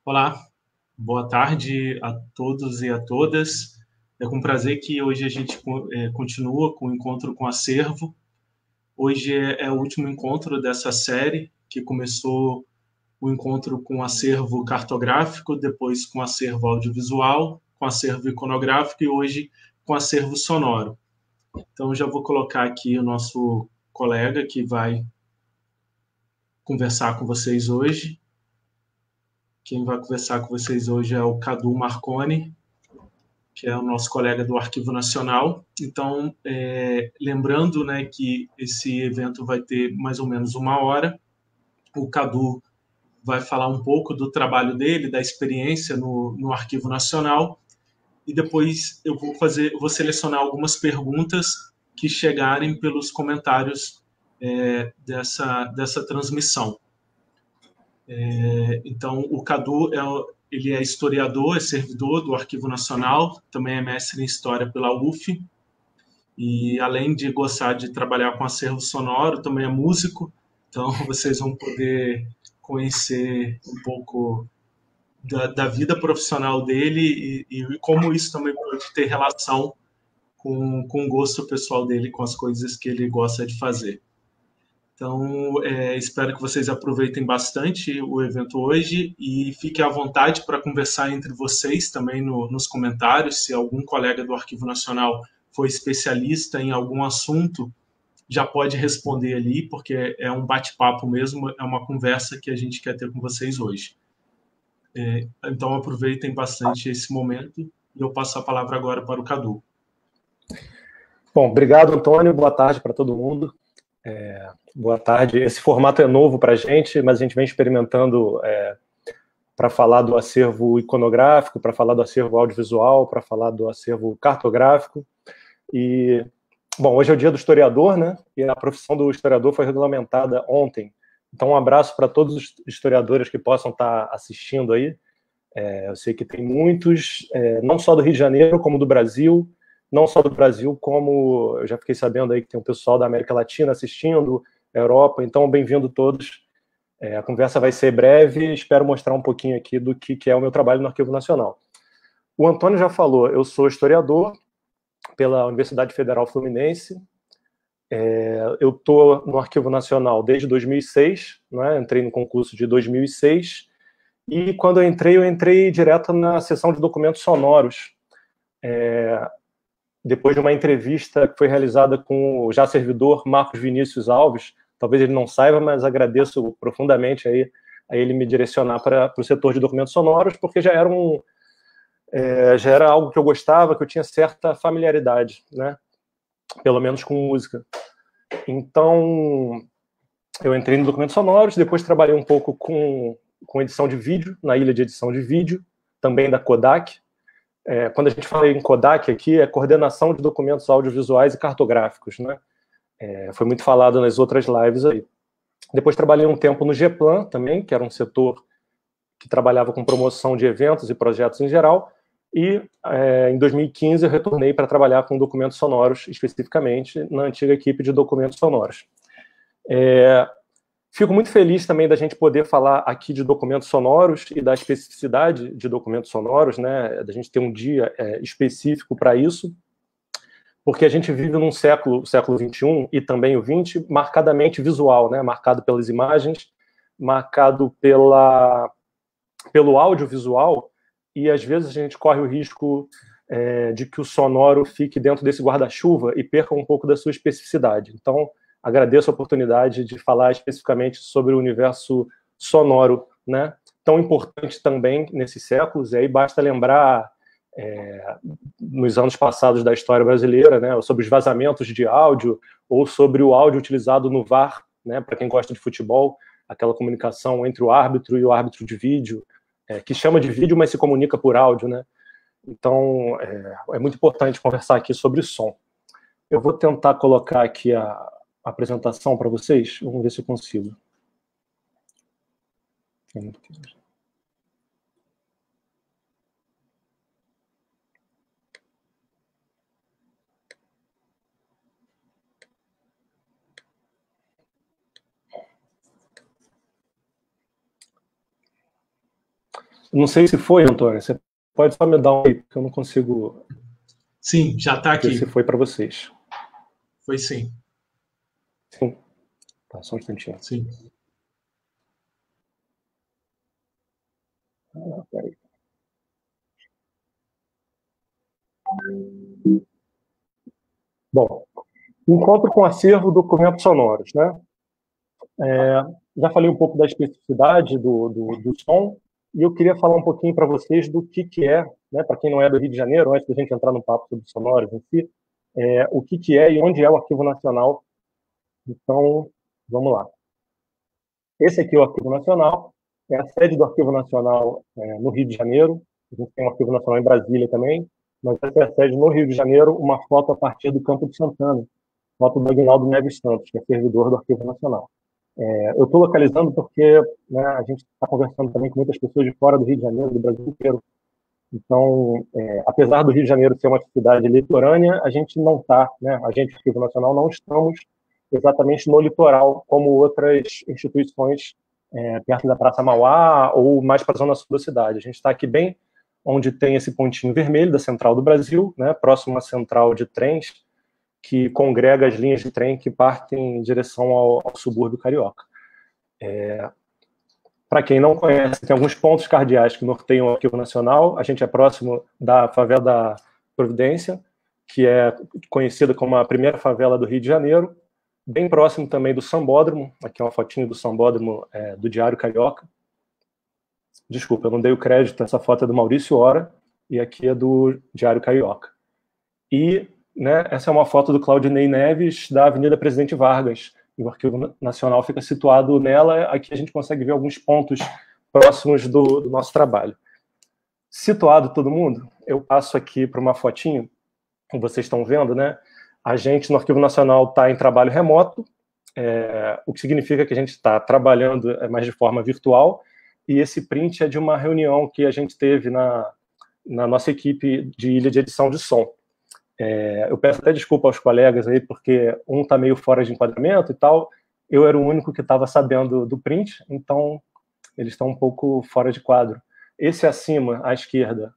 Olá, boa tarde a todos e a todas. É com prazer que hoje a gente continua com o encontro com acervo. Hoje é o último encontro dessa série, que começou o encontro com acervo cartográfico, depois com acervo audiovisual, com acervo iconográfico e hoje com acervo sonoro. Então já vou colocar aqui o nosso colega que vai conversar com vocês hoje. Quem vai conversar com vocês hoje é o Cadu Marconi, que é o nosso colega do Arquivo Nacional. Então, lembrando, né, que esse evento vai ter mais ou menos uma hora. O Cadu vai falar um pouco do trabalho dele, da experiência no Arquivo Nacional, e depois vou selecionar algumas perguntas que chegarem pelos comentários dessa transmissão. Então, o Cadu ele é historiador, é servidor do Arquivo Nacional, também é mestre em História pela UF, e além de gostar de trabalhar com acervo sonoro, também é músico, então vocês vão poder conhecer um pouco da vida profissional dele e como isso também pode ter relação com o gosto pessoal dele, com as coisas que ele gosta de fazer. Então, espero que vocês aproveitem bastante o evento hoje e fiquem à vontade para conversar entre vocês também nos comentários. Se algum colega do Arquivo Nacional for especialista em algum assunto, já pode responder ali, porque é um bate-papo mesmo, é uma conversa que a gente quer ter com vocês hoje. Então, aproveitem bastante esse momento e eu passo a palavra agora para o Cadu. Bom, obrigado, Antônio. Boa tarde para todo mundo. Boa tarde. Esse formato é novo para a gente, mas a gente vem experimentando para falar do acervo iconográfico, para falar do acervo audiovisual, para falar do acervo cartográfico. E, bom, hoje é o dia do historiador, né? E a profissão do historiador foi regulamentada ontem. Então, um abraço para todos os historiadores que possam estar assistindo aí. Eu sei que tem muitos, não só do Rio de Janeiro, como do Brasil, não só do Brasil, como eu já fiquei sabendo aí que tem um pessoal da América Latina assistindo, Europa, então bem-vindo todos. A conversa vai ser breve, espero mostrar um pouquinho aqui do que é o meu trabalho no Arquivo Nacional. O Antônio já falou, eu sou historiador pela Universidade Federal Fluminense, eu estou no Arquivo Nacional desde 2006, né? Entrei no concurso de 2006, e quando eu entrei direto na seção de documentos sonoros, depois de uma entrevista que foi realizada com o já servidor Marcos Vinícius Alves. Talvez ele não saiba, mas agradeço profundamente aí a ele me direcionar para o setor de documentos sonoros, porque já era algo que eu gostava, que eu tinha certa familiaridade, né? Pelo menos com música. Então, eu entrei no documentos sonoros, depois trabalhei um pouco com edição de vídeo, na ilha de edição de vídeo, também da Kodak. Quando a gente fala em Kodak aqui, é coordenação de documentos audiovisuais e cartográficos, né? Foi muito falado nas outras lives aí. Depois trabalhei um tempo no GEPLAN também, que era um setor que trabalhava com promoção de eventos e projetos em geral, e em 2015 eu retornei para trabalhar com documentos sonoros, especificamente na antiga equipe de documentos sonoros. Fico muito feliz também da gente poder falar aqui de documentos sonoros e da especificidade de documentos sonoros, né? Da gente ter um dia específico para isso, porque a gente vive num século XXI e também o XX, marcadamente visual, né? Marcado pelas imagens, marcado pelo audiovisual, e às vezes a gente corre o risco de que o sonoro fique dentro desse guarda-chuva e perca um pouco da sua especificidade. Então, agradeço a oportunidade de falar especificamente sobre o universo sonoro, né? Tão importante também nesses séculos, e aí basta lembrar nos anos passados da história brasileira, né, sobre os vazamentos de áudio, ou sobre o áudio utilizado no VAR, né, para quem gosta de futebol, aquela comunicação entre o árbitro e o árbitro de vídeo, que chama de vídeo, mas se comunica por áudio, né? Então, é muito importante conversar aqui sobre som. Eu vou tentar colocar aqui a apresentação para vocês, vamos ver se eu consigo. Não sei se foi, Antônio. Você pode só me dar um aí, porque eu não consigo. Sim, já está aqui. Se foi para vocês. Foi sim. Sim. Tá, só um instantinho. Sim. Peraí. Bom, encontro com acervo documentos sonoros, né? Já falei um pouco da especificidade do som, e eu queria falar um pouquinho para vocês do que é, né, para quem não é do Rio de Janeiro, antes da gente entrar no papo sobre sonoros em si, o que é e onde é o Arquivo Nacional. Então, vamos lá. Esse aqui é o Arquivo Nacional, é a sede do Arquivo Nacional no Rio de Janeiro. A gente tem um Arquivo Nacional em Brasília também, mas essa é a sede no Rio de Janeiro, uma foto a partir do Campo de Santana, foto do Aguinaldo Neves Santos, que é servidor do Arquivo Nacional. Eu estou localizando porque, né, a gente está conversando também com muitas pessoas de fora do Rio de Janeiro, do Brasil inteiro. Então, apesar do Rio de Janeiro ser uma cidade litorânea, a gente não está, né, a gente, Arquivo Nacional, não estamos exatamente no litoral, como outras instituições perto da Praça Mauá ou mais para a zona sul da cidade. A gente está aqui bem onde tem esse pontinho vermelho da Central do Brasil, né, próximo à central de trens, que congrega as linhas de trem que partem em direção ao subúrbio carioca. Para quem não conhece, tem alguns pontos cardeais que norteiam o Arquivo Nacional. A gente é próximo da favela da Providência, que é conhecida como a primeira favela do Rio de Janeiro, bem próximo também do Sambódromo. Aqui é uma fotinho do Sambódromo do Diário Carioca. Desculpa, eu não dei o crédito, essa foto é do Maurício Hora, e aqui é do Diário Carioca. E, né, essa é uma foto do Claudinei Neves, da Avenida Presidente Vargas. O Arquivo Nacional fica situado nela. Aqui a gente consegue ver alguns pontos próximos do nosso trabalho. Situado todo mundo, eu passo aqui para uma fotinho, como vocês estão vendo, né? A gente no Arquivo Nacional está em trabalho remoto, o que significa que a gente está trabalhando mais de forma virtual, e esse print é de uma reunião que a gente teve na nossa equipe de ilha de edição de som. Eu peço até desculpa aos colegas aí, porque um está meio fora de enquadramento e tal. Eu era o único que estava sabendo do print, então eles estão um pouco fora de quadro. Esse acima, à esquerda,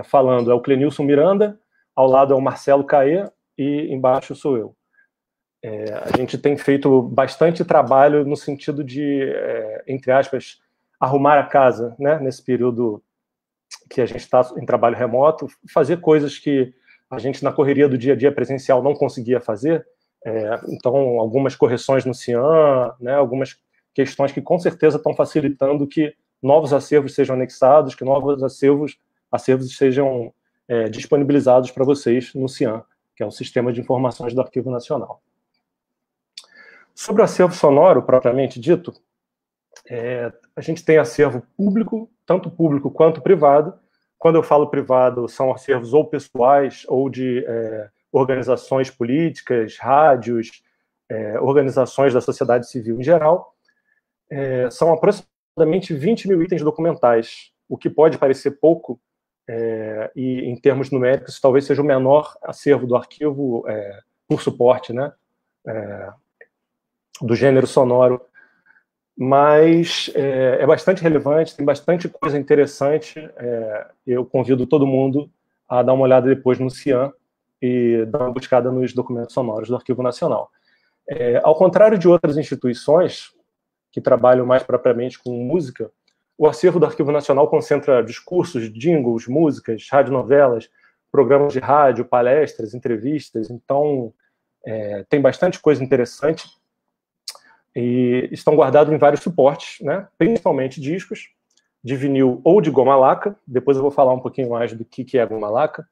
falando, é o Clenilson Miranda, ao lado é o Marcelo Caê e embaixo sou eu. A gente tem feito bastante trabalho no sentido de, entre aspas, arrumar a casa, né, nesse período que a gente está em trabalho remoto, fazer coisas que a gente, na correria do dia a dia presencial, não conseguia fazer. Então, algumas correções no Cian, né, algumas questões que, com certeza, estão facilitando que novos acervos sejam anexados, que novos acervos sejam disponibilizados para vocês no Cian, que é o Sistema de Informações do Arquivo Nacional. Sobre o acervo sonoro, propriamente dito, a gente tem acervo público, tanto público quanto privado. Quando eu falo privado, são acervos ou pessoais ou de organizações políticas, rádios, organizações da sociedade civil em geral. São aproximadamente 20 mil itens documentais, o que pode parecer pouco, e em termos numéricos talvez seja o menor acervo do arquivo por suporte, né, do gênero sonoro, mas é bastante relevante, tem bastante coisa interessante. Eu convido todo mundo a dar uma olhada depois no Cian e dar uma buscada nos documentos sonoros do Arquivo Nacional. Ao contrário de outras instituições que trabalham mais propriamente com música, o acervo do Arquivo Nacional concentra discursos, jingles, músicas, radionovelas, programas de rádio, palestras, entrevistas. Então, tem bastante coisa interessante. E estão guardados em vários suportes, né? Principalmente discos de vinil ou de goma laca. Depois eu vou falar um pouquinho mais do que é goma laca.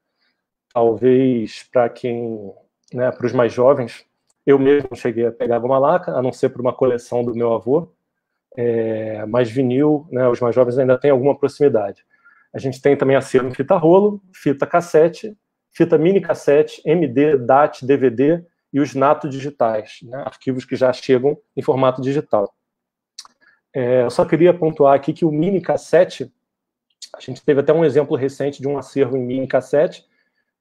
Talvez para quem, né, para os mais jovens, eu mesmo cheguei a pegar goma laca, a não ser por uma coleção do meu avô, mas vinil, né, os mais jovens ainda têm alguma proximidade. A gente tem também acervo em fita rolo, fita cassete, fita mini cassete, MD, DAT, DVD, e os nato digitais, né, arquivos que já chegam em formato digital. Eu só queria pontuar aqui que o mini cassete, a gente teve até um exemplo recente de um acervo em mini cassete.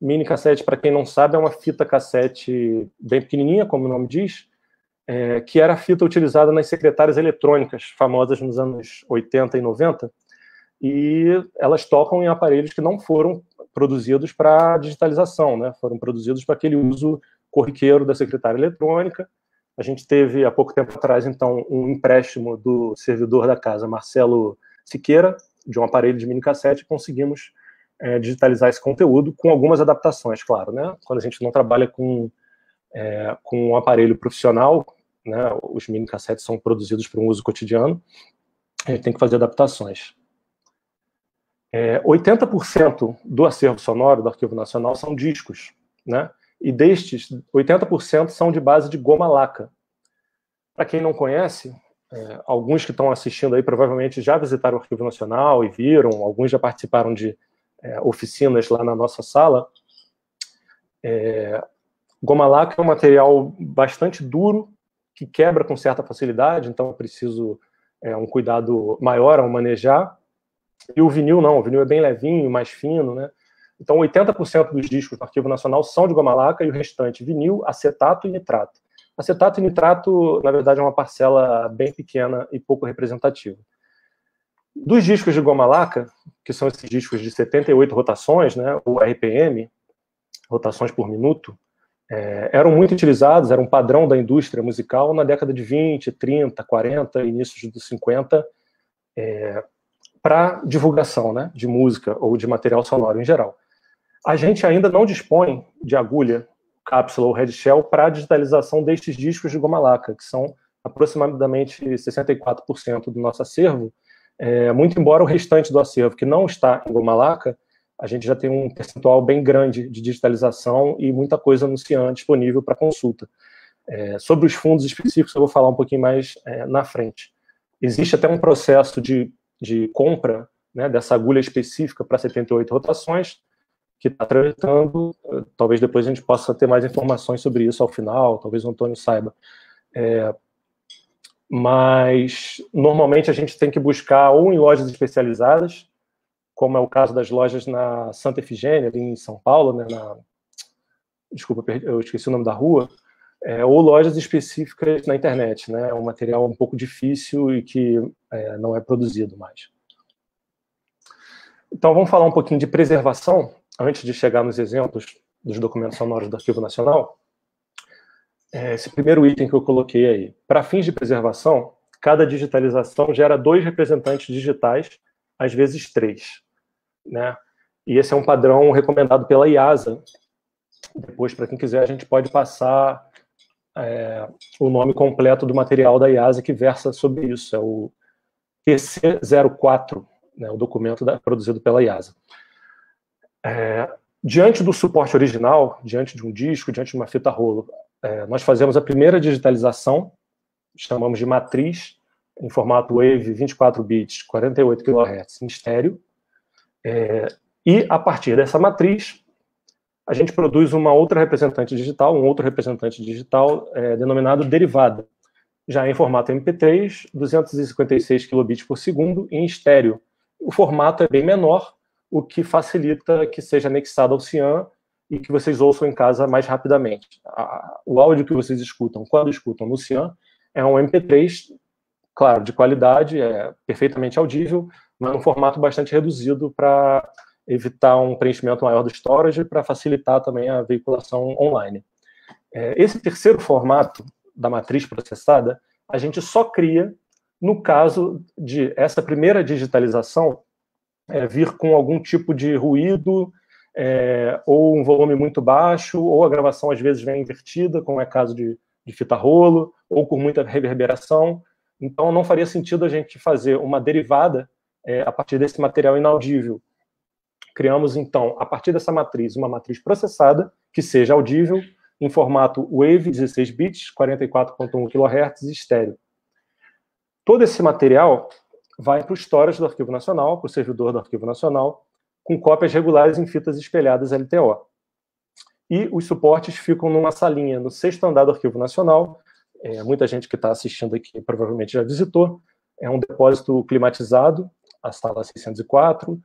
Mini cassete, para quem não sabe, é uma fita cassete bem pequenininha, como o nome diz, que era a fita utilizada nas secretárias eletrônicas, famosas nos anos 80 e 90, e elas tocam em aparelhos que não foram produzidos para digitalização, né? Foram produzidos para aquele uso corriqueiro da secretária eletrônica. A gente teve, há pouco tempo atrás, então, um empréstimo do servidor da casa, Marcelo Siqueira, de um aparelho de minicassete, e conseguimos digitalizar esse conteúdo com algumas adaptações, claro, né? Quando a gente não trabalha com um aparelho profissional, né? Os minicassetes são produzidos para um uso cotidiano, a gente tem que fazer adaptações. 80% do acervo sonoro do Arquivo Nacional são discos, né? E destes, 80% são de base de goma laca. Para quem não conhece, alguns que estão assistindo aí provavelmente já visitaram o Arquivo Nacional e viram, alguns já participaram de oficinas lá na nossa sala. Goma laca é um material bastante duro, que quebra com certa facilidade, então é preciso um cuidado maior ao manejar. E o vinil não, o vinil é bem levinho, mais fino, né? Então 80% dos discos do Arquivo Nacional são de goma laca e o restante vinil, acetato e nitrato. Acetato e nitrato, na verdade, é uma parcela bem pequena e pouco representativa. Dos discos de goma laca, que são esses discos de 78 rotações, né, ou RPM, rotações por minuto, eram muito utilizados, era um padrão da indústria musical na década de 20, 30, 40, inícios dos 50, para divulgação, né, de música ou de material sonoro em geral. A gente ainda não dispõe de agulha, cápsula ou red shell para digitalização destes discos de goma laca, que são aproximadamente 64% do nosso acervo, muito embora o restante do acervo que não está em goma laca, a gente já tem um percentual bem grande de digitalização e muita coisa no Cian disponível para consulta. Sobre os fundos específicos eu vou falar um pouquinho mais na frente. Existe até um processo de compra, né, dessa agulha específica para 78 rotações, que está tramitando, talvez depois a gente possa ter mais informações sobre isso ao final, talvez o Antônio saiba. Mas, normalmente, a gente tem que buscar ou em lojas especializadas, como é o caso das lojas na Santa Efigênia, ali em São Paulo, né, desculpa, eu esqueci o nome da rua, ou lojas específicas na internet, né, é um material um pouco difícil e que não é produzido mais. Então, vamos falar um pouquinho de preservação, antes de chegar nos exemplos dos documentos sonoros do Arquivo Nacional. Esse primeiro item que eu coloquei aí. Para fins de preservação, cada digitalização gera 2 representantes digitais, às vezes 3. Né? E esse é um padrão recomendado pela IASA. Depois, para quem quiser, a gente pode passar o nome completo do material da IASA que versa sobre isso. É o TC04, né, o documento produzido pela IASA. Diante do suporte original, diante de um disco, diante de uma fita rolo, nós fazemos a primeira digitalização, chamamos de matriz, em formato WAV 24 bits, 48 kHz, em estéreo, e a partir dessa matriz, a gente produz uma outra representante digital, um outro representante digital denominado derivada, já em formato MP3, 256 kilobits por segundo, em estéreo. O formato é bem menor, o que facilita que seja anexado ao Cian e que vocês ouçam em casa mais rapidamente. O áudio que vocês escutam, quando escutam no Cian, é um MP3, claro, de qualidade, perfeitamente audível, mas num formato bastante reduzido para evitar um preenchimento maior do storage e para facilitar também a veiculação online. Esse terceiro formato da matriz processada, a gente só cria no caso de essa primeira digitalização vir com algum tipo de ruído, ou um volume muito baixo, ou a gravação às vezes vem invertida, como é caso de fita rolo, ou com muita reverberação. Então não faria sentido a gente fazer uma derivada a partir desse material inaudível. Criamos então, a partir dessa matriz, uma matriz processada, que seja audível, em formato WAV 16 bits, 44.1 kHz e estéreo. Todo esse material vai para o storage do Arquivo Nacional, para o servidor do Arquivo Nacional, com cópias regulares em fitas espelhadas LTO. E os suportes ficam numa salinha no 6º andar do Arquivo Nacional. Muita gente que está assistindo aqui provavelmente já visitou. É um depósito climatizado, a sala 604,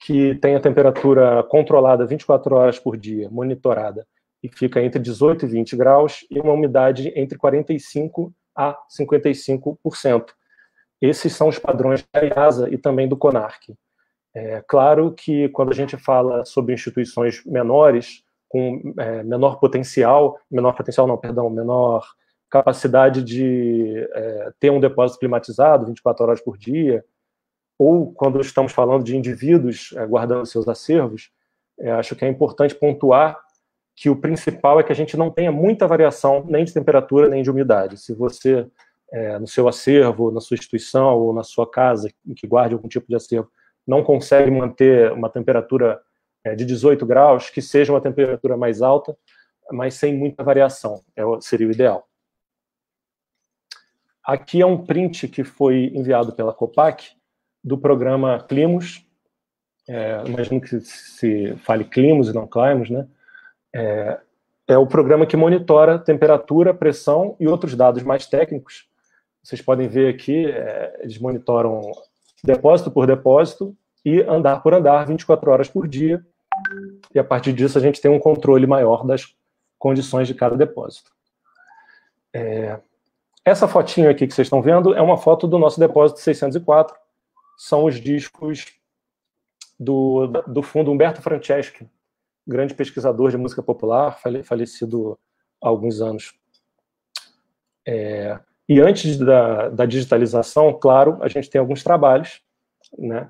que tem a temperatura controlada 24 horas por dia, monitorada, e fica entre 18 e 20 graus, e uma umidade entre 45% a 55%. Esses são os padrões da IASA e também do CONARC. É claro que quando a gente fala sobre instituições menores, com menor capacidade de ter um depósito climatizado 24 horas por dia, ou quando estamos falando de indivíduos guardando seus acervos, acho que é importante pontuar que o principal é que a gente não tenha muita variação nem de temperatura nem de umidade. Se você, no seu acervo, na sua instituição ou na sua casa, em que guarde algum tipo de acervo, não consegue manter uma temperatura de 18 graus, que seja uma temperatura mais alta, mas sem muita variação, seria o ideal. Aqui é um print que foi enviado pela Copac, do programa Climos, imagino que se fale Climos e não Climos, né? É o programa que monitora temperatura, pressão e outros dados mais técnicos. Vocês podem ver aqui, eles monitoram depósito por depósito e andar por andar, 24 horas por dia, e a partir disso a gente tem um controle maior das condições de cada depósito. Essa fotinha aqui que vocês estão vendo é uma foto do nosso depósito 604, são os discos do fundo Umberto Franceschi, grande pesquisador de música popular, falecido há alguns anos. E antes da digitalização, claro, a gente tem alguns trabalhos, né?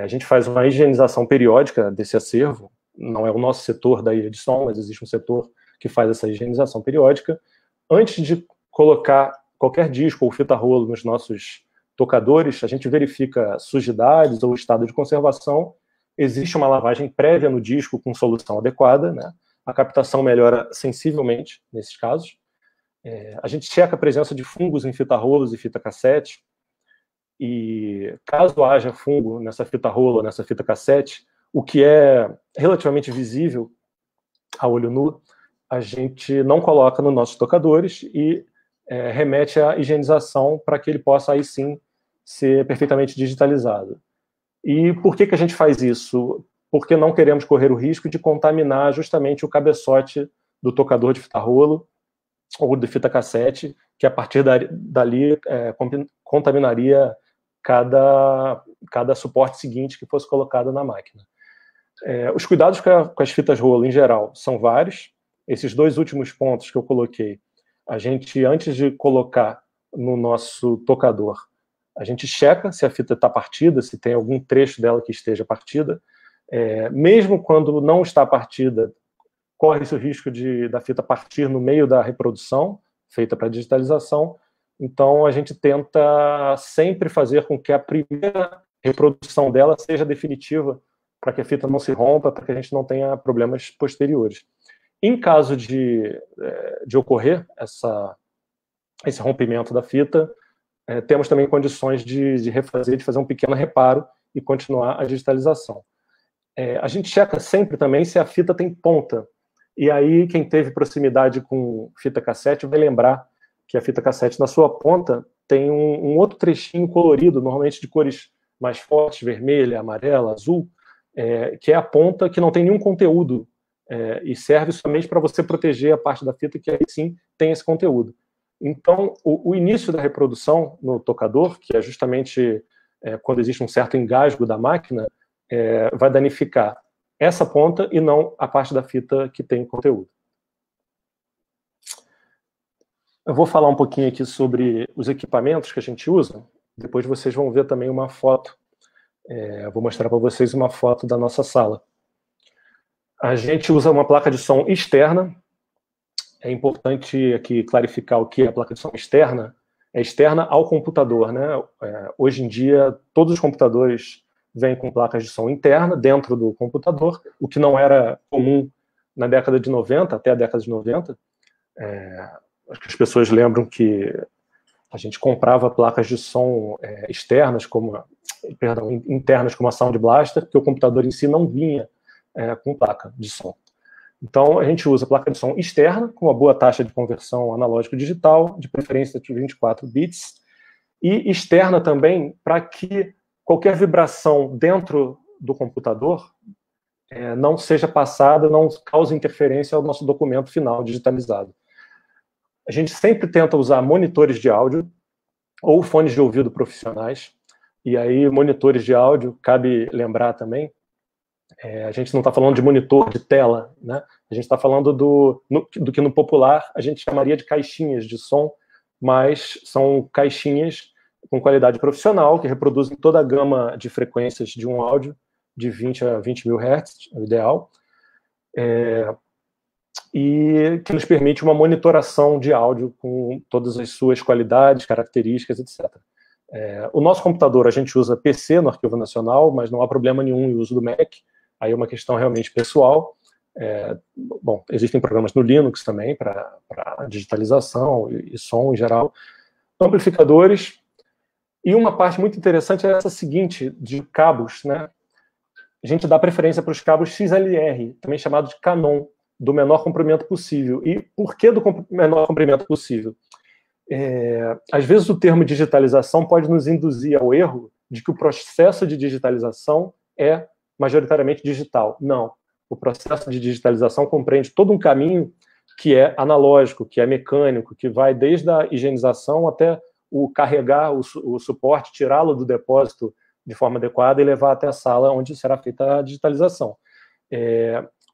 A gente faz uma higienização periódica desse acervo, não é o nosso setor da edição, mas existe um setor que faz essa higienização periódica. Antes de colocar qualquer disco ou fita-rolo nos nossos tocadores, a gente verifica sujidades ou estado de conservação. Existe uma lavagem prévia no disco com solução adequada, né? A captação melhora sensivelmente nesses casos. A gente checa a presença de fungos em fita-rolos e fita-cassete, e caso haja fungo nessa fita-rolo ou nessa fita-cassete, o que é relativamente visível a olho nu, a gente não coloca nos nossos tocadores e remete à higienização para que ele possa aí sim ser perfeitamente digitalizado. E por que a gente faz isso? Porque não queremos correr o risco de contaminar justamente o cabeçote do tocador de fita-rolo ou de fita-cassete, que a partir dali contaminaria cada suporte seguinte que fosse colocado na máquina. Os cuidados com as fitas-rolo, em geral, são vários. Esses dois últimos pontos que eu coloquei, a gente, antes de colocar no nosso tocador, a gente checa se a fita está partida, se tem algum trecho dela que esteja partida. Mesmo quando não está partida, corre-se o risco da fita partir no meio da reprodução, feita para digitalização. Então, a gente tenta sempre fazer com que a primeira reprodução dela seja definitiva, para que a fita não se rompa, para que a gente não tenha problemas posteriores. Em caso de ocorrer esse rompimento da fita, temos também condições de refazer, de fazer um pequeno reparo e continuar a digitalização. A gente checa sempre também se a fita tem ponta. E aí, quem teve proximidade com fita cassete vai lembrar que a fita cassete, na sua ponta, tem um outro trechinho colorido, normalmente de cores mais fortes, vermelha, amarela, azul, que é a ponta que não tem nenhum conteúdo e serve somente para você proteger a parte da fita que aí sim tem esse conteúdo. Então, o início da reprodução no tocador, que é justamente quando existe um certo engasgo da máquina, vai danificar essa ponta e não a parte da fita que tem conteúdo. Eu vou falar um pouquinho aqui sobre os equipamentos que a gente usa, depois vocês vão ver também uma foto. Vou mostrar para vocês uma foto da nossa sala. A gente usa uma placa de som externa. É importante aqui clarificar o que é a placa de som externa. É externa ao computador, né? Hoje em dia, todos os computadores vêm com placas de som interna dentro do computador, o que não era comum na década de 90, até a década de 90. Acho que as pessoas lembram que a gente comprava placas de som internas, como a Sound Blaster, porque o computador em si não vinha com placa de som. Então, a gente usa placa de som externa, com uma boa taxa de conversão analógico-digital, de preferência de 24 bits, e externa também para que qualquer vibração dentro do computador não seja passada, não cause interferência ao nosso documento final digitalizado. A gente sempre tenta usar monitores de áudio ou fones de ouvido profissionais. E aí, monitores de áudio, cabe lembrar também, a gente não está falando de monitor de tela, né? A gente está falando do que no popular a gente chamaria de caixinhas de som, mas são caixinhas com qualidade profissional, que reproduzem toda a gama de frequências de um áudio, de 20 a 20 mil Hz, é o ideal, e que nos permite uma monitoração de áudio com todas as suas qualidades, características, etc. O nosso computador, a gente usa PC no Arquivo Nacional, mas não há problema nenhum em uso do Mac, aí é uma questão realmente pessoal. Bom, existem programas no Linux também para digitalização e som em geral, amplificadores, e uma parte muito interessante é essa seguinte, de cabos, né? A gente dá preferência para os cabos XLR, também chamado de Canon, do menor comprimento possível. E por que do menor comprimento possível? Às vezes o termo digitalização pode nos induzir ao erro de que o processo de digitalização é majoritariamente digital. Não. O processo de digitalização compreende todo um caminho que é analógico, que é mecânico, que vai desde a higienização até o carregar o suporte, tirá-lo do depósito de forma adequada e levar até a sala onde será feita a digitalização.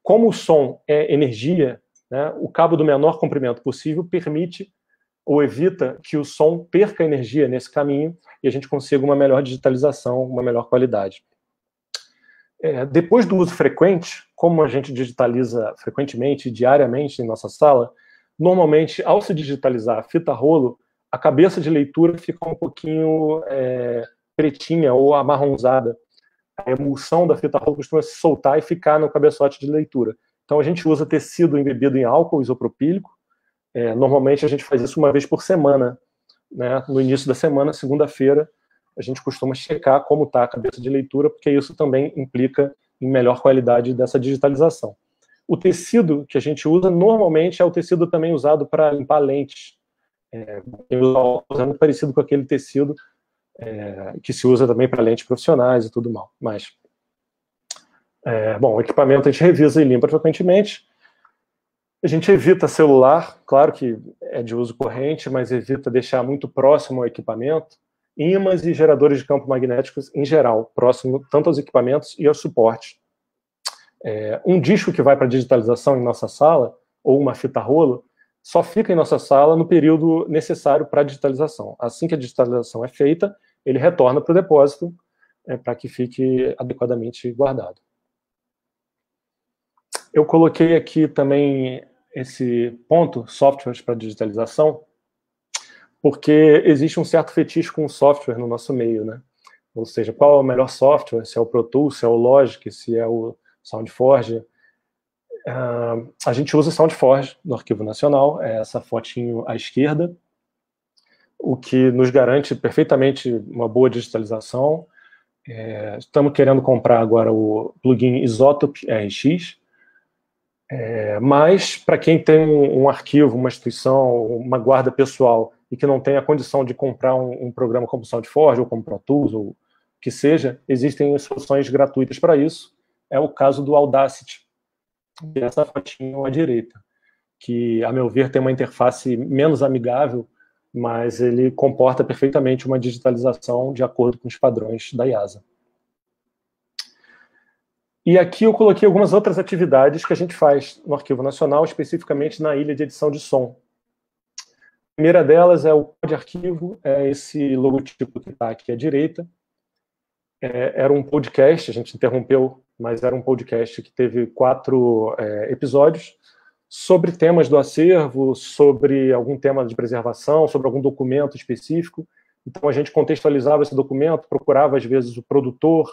Como o som é energia, né, o cabo do menor comprimento possível permite ou evita que o som perca energia nesse caminho e a gente consiga uma melhor digitalização, uma melhor qualidade. Depois do uso frequente, como a gente digitaliza frequentemente, diariamente em nossa sala, normalmente, ao se digitalizar a fita rolo, a cabeça de leitura fica um pouquinho pretinha ou amarronzada. A emulsão da fita rolo costuma se soltar e ficar no cabeçote de leitura. Então a gente usa tecido embebido em álcool isopropílico. Normalmente a gente faz isso uma vez por semana, né? No início da semana, segunda-feira, a gente costuma checar como está a cabeça de leitura, porque isso também implica em melhor qualidade dessa digitalização. O tecido que a gente usa normalmente é o tecido também usado para limpar lentes. É muito parecido com aquele tecido que se usa também para lentes profissionais e tudo mais. Bom, o equipamento a gente revisa e limpa frequentemente. A gente evita celular, claro que é de uso corrente, mas evita deixar muito próximo ao equipamento. Ímãs e geradores de campo magnéticos em geral, próximo tanto aos equipamentos e ao suporte. Um disco que vai para digitalização em nossa sala, ou uma fita rolo, só fica em nossa sala no período necessário para a digitalização. Assim que a digitalização é feita, ele retorna para o depósito para que fique adequadamente guardado. Eu coloquei aqui também esse ponto, softwares para digitalização, porque existe um certo fetiche com o software no nosso meio, né? Ou seja, qual é o melhor software, se é o Pro Tools, se é o Logic, se é o SoundForge. A gente usa o SoundForge no Arquivo Nacional, é essa fotinho à esquerda, o que nos garante perfeitamente uma boa digitalização. Estamos querendo comprar agora o plugin Isotope RX, mas para quem tem um arquivo, uma instituição, uma guarda pessoal e que não tem a condição de comprar um programa como SoundForge ou como Pro Tools, ou que seja, existem soluções gratuitas para isso. É o caso do Audacity, que é essa fotinho à direita, que, a meu ver, tem uma interface menos amigável, mas ele comporta perfeitamente uma digitalização de acordo com os padrões da IASA. E aqui eu coloquei algumas outras atividades que a gente faz no Arquivo Nacional, especificamente na ilha de edição de som. A primeira delas é o pod arquivo, é esse logotipo que está aqui à direita. Era um podcast, a gente interrompeu, mas era um podcast que teve 4 episódios sobre temas do acervo, sobre algum tema de preservação, sobre algum documento específico. Então a gente contextualizava esse documento, procurava às vezes o produtor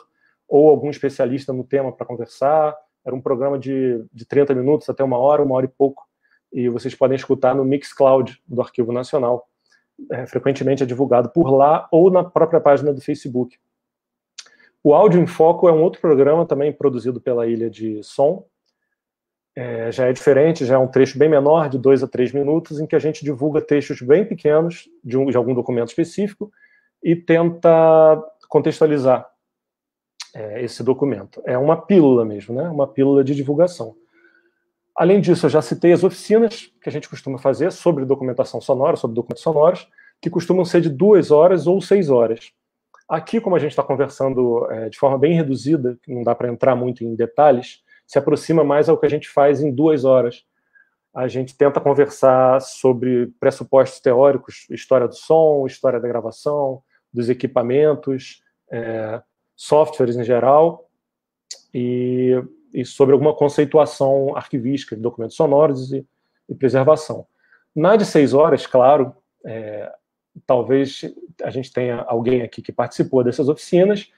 ou algum especialista no tema para conversar. Era um programa de 30 minutos até 1 hora, 1 hora e pouco, e vocês podem escutar no Mixcloud do Arquivo Nacional. Frequentemente é divulgado por lá ou na própria página do Facebook. O Áudio em Foco é um outro programa também produzido pela Ilha de Som. Já é diferente, já é um trecho bem menor, de 2 a 3 minutos, em que a gente divulga textos bem pequenos de algum documento específico e tenta contextualizar esse documento. É uma pílula mesmo, né? Uma pílula de divulgação. Além disso, eu já citei as oficinas que a gente costuma fazer sobre documentação sonora, sobre documentos sonoros, que costumam ser de 2 horas ou 6 horas. Aqui, como a gente está conversando de forma bem reduzida, não dá para entrar muito em detalhes, se aproxima mais ao que a gente faz em 2 horas. A gente tenta conversar sobre pressupostos teóricos, história do som, história da gravação, dos equipamentos, softwares em geral, e sobre alguma conceituação arquivística de documentos sonoros e preservação. Na de 6 horas, claro, talvez a gente tenha alguém aqui que participou dessas oficinas,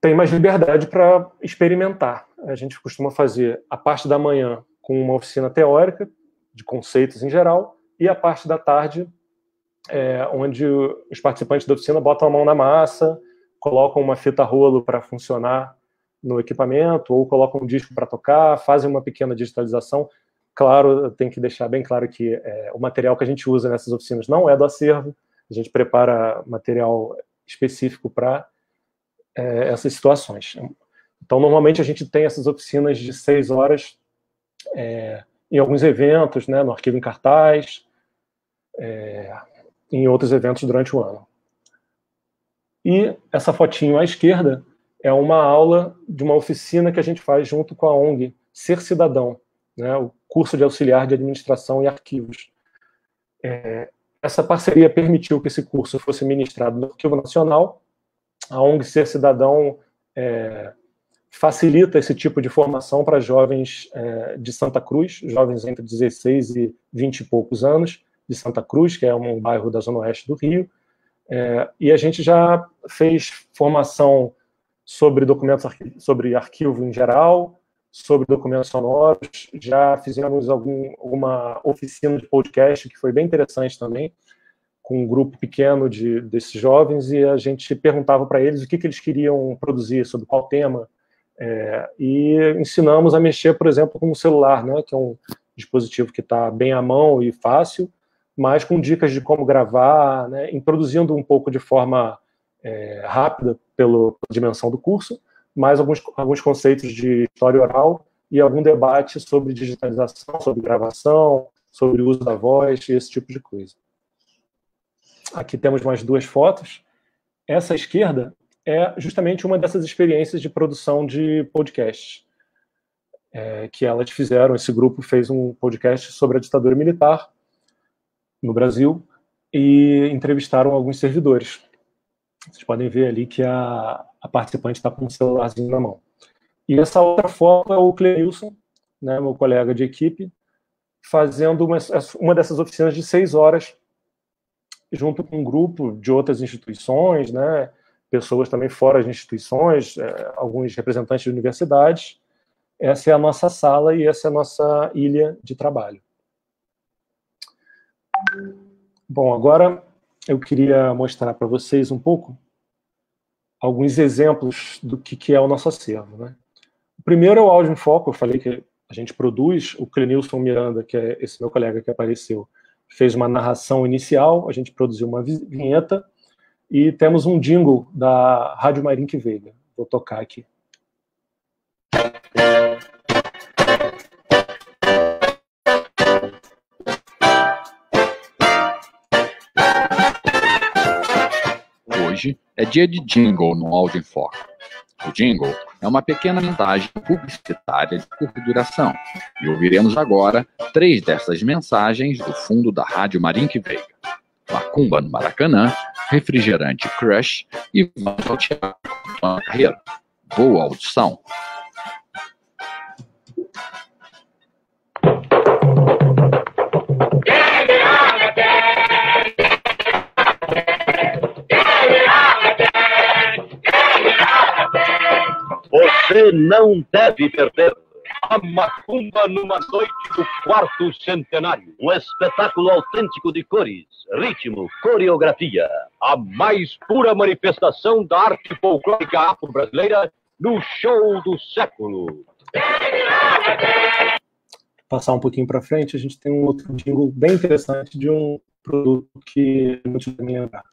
tem mais liberdade para experimentar. A gente costuma fazer a parte da manhã com uma oficina teórica, de conceitos em geral, e a parte da tarde, onde os participantes da oficina botam a mão na massa, colocam uma fita rolo para funcionar no equipamento, ou colocam um disco para tocar, fazem uma pequena digitalização. Claro, tem que deixar bem claro que o material que a gente usa nessas oficinas não é do acervo, a gente prepara material específico para essas situações. Então, normalmente a gente tem essas oficinas de 6 horas em alguns eventos, né, no Arquivo em Cartaz, em outros eventos durante o ano. E essa fotinho à esquerda é uma aula de uma oficina que a gente faz junto com a ONG Ser Cidadão, né, o curso de auxiliar de administração e arquivos. Essa parceria permitiu que esse curso fosse ministrado no Arquivo Nacional. A ONG Ser Cidadão facilita esse tipo de formação para jovens de Santa Cruz, jovens entre 16 e 20 e poucos anos, de Santa Cruz, que é um bairro da zona oeste do Rio. E a gente já fez formação sobre documentos, sobre arquivo em geral, sobre documentos sonoros, já fizemos alguma oficina de podcast, que foi bem interessante também, com um grupo pequeno desses jovens, e a gente perguntava para eles o que eles queriam produzir, sobre qual tema, e ensinamos a mexer, por exemplo, com o celular, né, que é um dispositivo que está bem à mão e fácil, mas com dicas de como gravar, né, introduzindo um pouco de forma rápida pela dimensão do curso, mais alguns conceitos de história oral e algum debate sobre digitalização, sobre gravação, sobre o uso da voz e esse tipo de coisa. Aqui temos mais 2 fotos. Essa à esquerda é justamente uma dessas experiências de produção de podcasts que elas fizeram. Esse grupo fez um podcast sobre a ditadura militar no Brasil e entrevistaram alguns servidores. Vocês podem ver ali que a participante está com um celularzinho na mão. E essa outra foto é o Cleilson, né, meu colega de equipe, fazendo uma dessas oficinas de 6 horas, junto com um grupo de outras instituições, né, pessoas também fora de instituições, alguns representantes de universidades. Essa é a nossa sala e essa é a nossa ilha de trabalho. Bom, agora eu queria mostrar para vocês um pouco alguns exemplos do que é o nosso acervo, né? O primeiro é o Áudio em Foco. Eu falei que a gente produz. O Clenilson Miranda, que é esse meu colega que apareceu, fez uma narração inicial, a gente produziu uma vinheta e temos um jingle da Rádio Marink Veiga. Vou tocar aqui. Hoje é dia de jingle no Áudio em Foco. O jingle é uma pequena mensagem publicitária de curta duração, e ouviremos agora 3 dessas mensagens do fundo da Rádio Marink Veiga: Macumba no Maracanã, refrigerante Crush e vamos ao teatro na carreira. Boa audição! Você não deve perder a Macumba numa noite do 4º centenário. Um espetáculo autêntico de cores, ritmo, coreografia. A mais pura manifestação da arte folclórica afro-brasileira no show do século. Passar um pouquinho para frente, a gente tem um outro jingle bem interessante de um produto que muitos devem lembrar.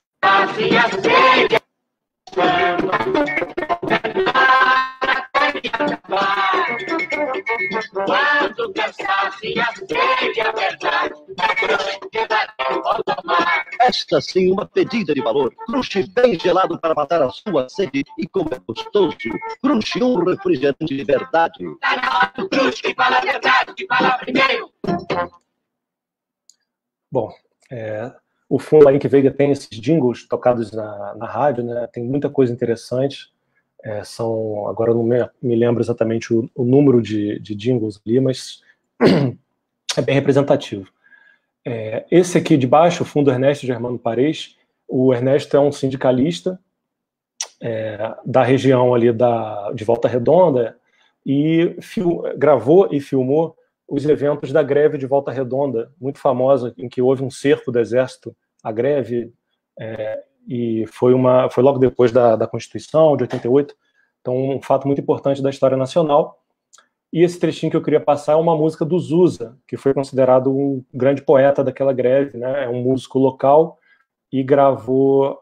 Esta sim, uma pedida de valor. Crush bem gelado para matar a sua sede. E como é gostoso. Crush, um refrigerante de verdade. Crush, que fala a verdade, que fala primeiro. Bom, o fundo aí que Veiga tem esses jingles tocados na rádio, né? Tem muita coisa interessante. Agora eu não me lembro exatamente o número de jingles ali, mas é bem representativo. Esse aqui de baixo, o fundo Ernesto Germano Paredes, o Ernesto é um sindicalista da região ali de Volta Redonda e gravou e filmou os eventos da greve de Volta Redonda, muito famosa, em que houve um cerco do Exército à greve, e foi logo depois da Constituição, de 88, então um fato muito importante da história nacional. E esse trechinho que eu queria passar é uma música do Zusa, que foi considerado um grande poeta daquela greve, né? É um músico local e gravou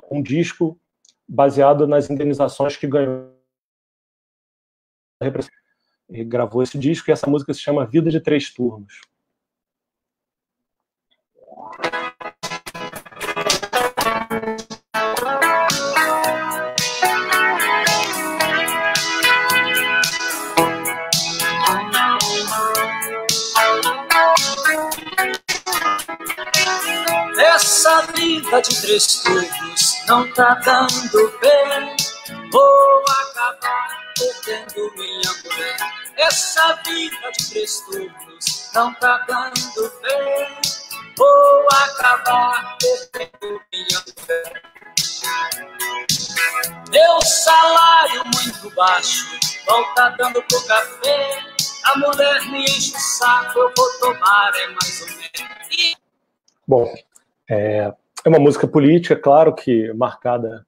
um disco baseado nas indenizações que ganhou. Ele gravou esse disco e essa música se chama Vida de Três Turnos. Essa vida de três turnos não tá dando bem. Vou acabar perdendo minha mulher. Essa vida de três turnos não tá dando bem. Vou acabar perdendo minha mulher. Meu salário muito baixo, volta dando pro café. A mulher me enche o saco, eu vou tomar mais ou menos. Bom, é uma música política, claro que marcada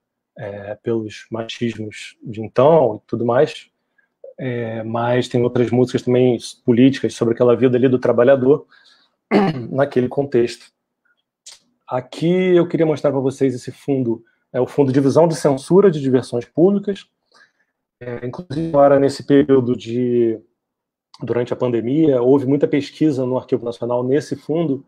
pelos machismos de então e tudo mais, mas tem outras músicas também políticas sobre aquela vida ali do trabalhador naquele contexto. Aqui eu queria mostrar para vocês esse fundo, o Fundo de Divisão de Censura de Diversões Públicas, inclusive agora nesse período durante a pandemia, houve muita pesquisa no Arquivo Nacional nesse fundo,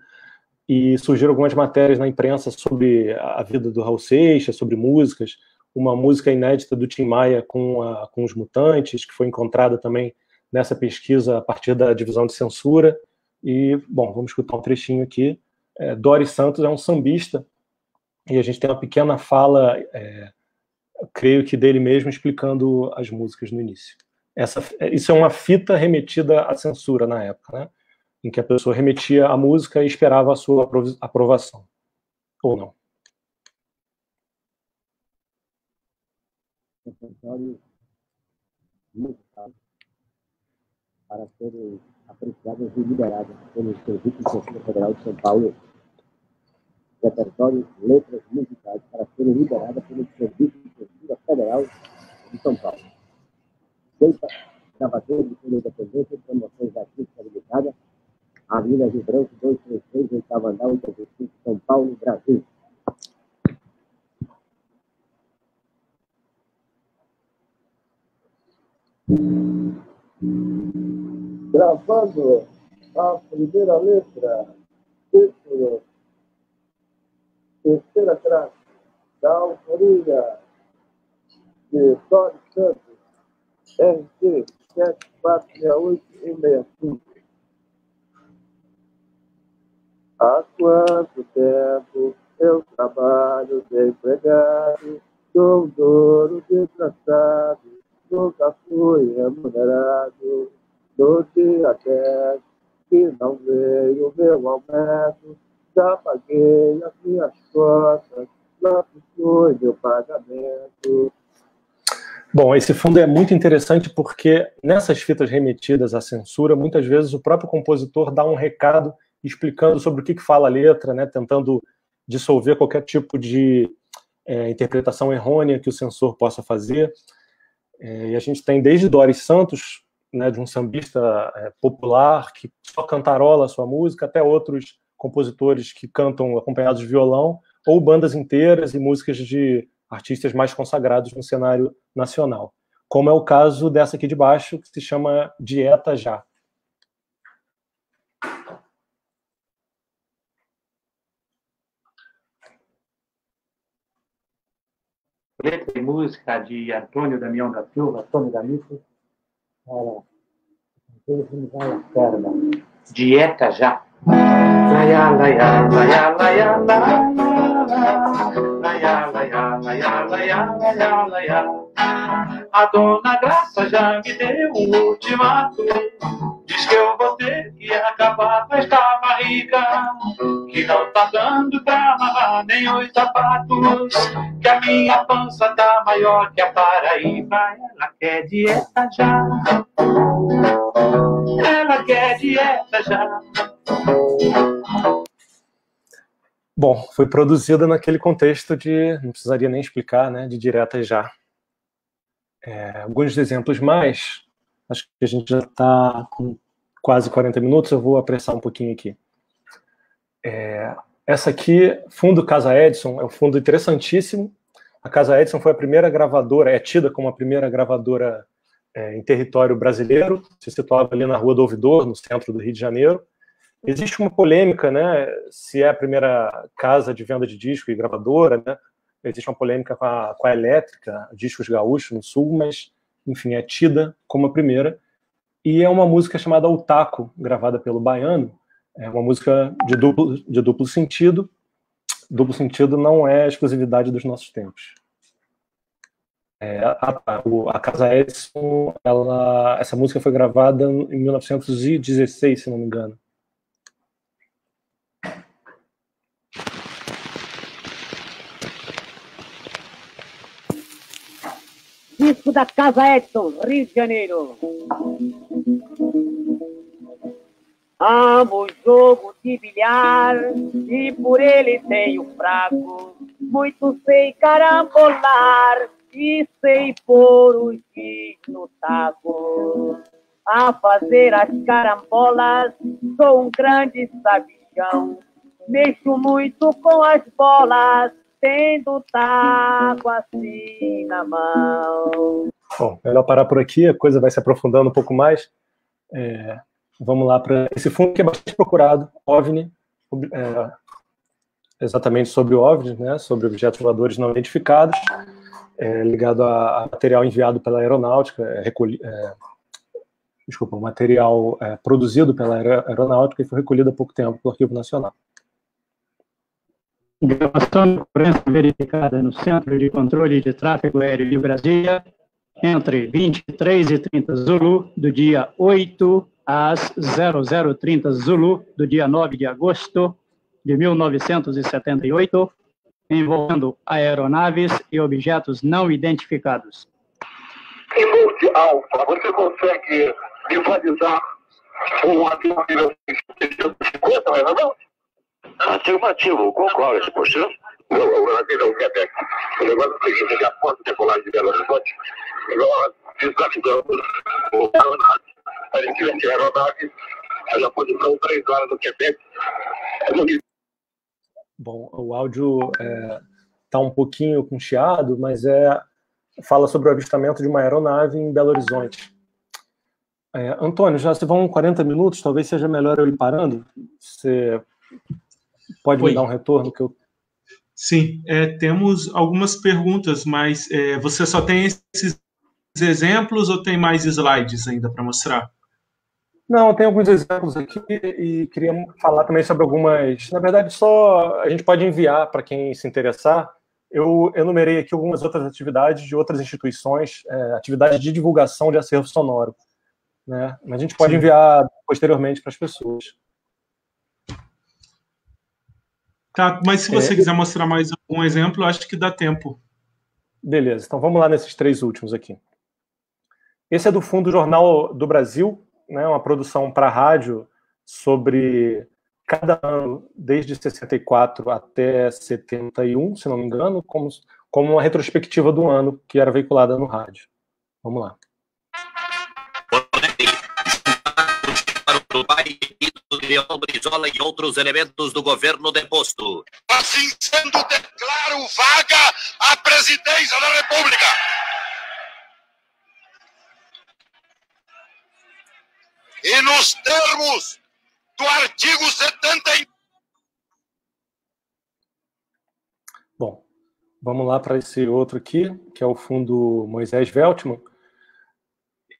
e surgiram algumas matérias na imprensa sobre a vida do Raul Seixas, sobre músicas, uma música inédita do Tim Maia com os Mutantes, que foi encontrada também nessa pesquisa a partir da divisão de censura. E, bom, vamos escutar um trechinho aqui. Doris Santos é um sambista, e a gente tem uma pequena fala, creio que dele mesmo, explicando as músicas no início. Isso é uma fita remetida à censura na época, né? Em que a pessoa remetia a música e esperava a sua aprovação, ou não. Repertório musical para serem apreciadas e liberadas pelo Serviço de Censura Federal de São Paulo. Repertório letras musicais para serem liberadas pelo Serviço de Censura Federal de São Paulo. Feita, gravador de toda independência, promoções artísticas habilitadas, Avenida Rio Branco, 233, oitavo andar, 85, São Paulo, Brasil. Gravando a primeira letra, título, terceira track, da autoria de Doris Santos, RC 7468 e 65. Há quanto tempo eu trabalho desempregado, sou um dono desgraçado, nunca fui remunerado. No dia 10 que não veio meu aumento, já paguei as minhas contas, não fui meu pagamento. Bom, esse fundo é muito interessante porque nessas fitas remetidas à censura, muitas vezes o próprio compositor dá um recado explicando sobre o que fala a letra, né, tentando dissolver qualquer tipo de interpretação errônea que o censor possa fazer. E a gente tem desde Doris Santos, né, de um sambista popular que só cantarola a sua música, até outros compositores que cantam acompanhados de violão, ou bandas inteiras e músicas de artistas mais consagrados no cenário nacional, como é o caso dessa aqui de baixo, que se chama Dieta Já. letra e música de Antônio Damião da Silva, Antônio D'Amico. Dieta já. Laia, laia, laia, laia, laia, laia, laia, laia, laia, laia. A dona Graça já me deu um ultimato. Diz que eu vou ter que acabar com esta barriga, que não tá dando pra amarrar nem os sapatos, que a minha pança tá maior que a Paraíba. Ela quer dieta já. Ela quer dieta já. Bom, foi produzida naquele contexto de, não precisaria nem explicar, né, de direta já. Alguns exemplos mais, acho que a gente já está com quase 40 minutos, eu vou apressar um pouquinho aqui. Essa aqui, fundo Casa Edison, é um fundo interessantíssimo. A Casa Edison foi a primeira gravadora, é tida como a primeira gravadora em território brasileiro, se situava ali na Rua do Ouvidor, no centro do Rio de Janeiro. Existe uma polêmica, né, se é a primeira casa de venda de disco e gravadora, né? Existe uma polêmica com a Elétrica, Discos Gaúchos, no Sul, mas, enfim, é tida como a primeira. E é uma música chamada O Taco, gravada pelo Baiano. É uma música de duplo sentido. Duplo sentido não é exclusividade dos nossos tempos. A Casa Edison, essa música foi gravada em 1916, se não me engano. Disco da Casa Edison, Rio de Janeiro. Amo o jogo de bilhar e por ele tenho fraco. Muito sei carambolar e sei pôr os giz no taco. A fazer as carambolas sou um grande sabichão. Mexo muito com as bolas, tendo taco assim na mão. Bom, melhor parar por aqui, a coisa vai se aprofundando um pouco mais. Vamos lá para esse fundo que é bastante procurado, OVNI, exatamente sobre OVNIs, né, sobre objetos voadores não identificados, ligado a material enviado pela aeronáutica, material produzido pela aeronáutica e foi recolhido há pouco tempo pelo Arquivo Nacional. Gravação de ocorrência verificada no Centro de Controle de Tráfego Aéreo de Brasília, entre 23h30 Zulu, do dia 8 às 00:30 Zulu, do dia 9 de agosto de 1978, envolvendo aeronaves e objetos não identificados. Em Monte Alfa, você consegue visualizar um avião de 650, mais ou menos? Afirmativo, concordo, 100%. Não, avião Quebec. O negócio é o seguinte, ele aponta a decolagem de Belo Horizonte, nós visualizamos o aeronave. Parecia que a aeronave, ela posição 3 horas no Quebec. Bom, o áudio está um pouquinho com chiado, mas fala sobre o avistamento de uma aeronave em Belo Horizonte. Antônio, já se vão 40 minutos, talvez seja melhor eu ir parando. Você pode me dar um retorno? Sim, temos algumas perguntas, mas você só tem esses exemplos ou tem mais slides ainda para mostrar? Não, tem alguns exemplos aqui e queria falar também sobre algumas. Na verdade, só a gente pode enviar para quem se interessar. Eu enumerei aqui algumas outras atividades de outras instituições, atividades de divulgação de acervo sonoro, né? Mas a gente pode enviar posteriormente para as pessoas. Tá, mas se você quiser mostrar mais um exemplo, eu acho que dá tempo. Beleza, então vamos lá nesses 3 últimos aqui. Esse é do Fundo Jornal do Brasil, né, uma produção para rádio sobre cada ano, desde 64 até 71, se não me engano, como uma retrospectiva do ano que era veiculada no rádio. Vamos lá. Leão Brizola e outros elementos do governo deposto. Assim sendo, declaro vaga a presidência da República. E nos termos do artigo 70. Bom, Vamos lá para esse outro aqui, que é o fundo Moisés Veltman.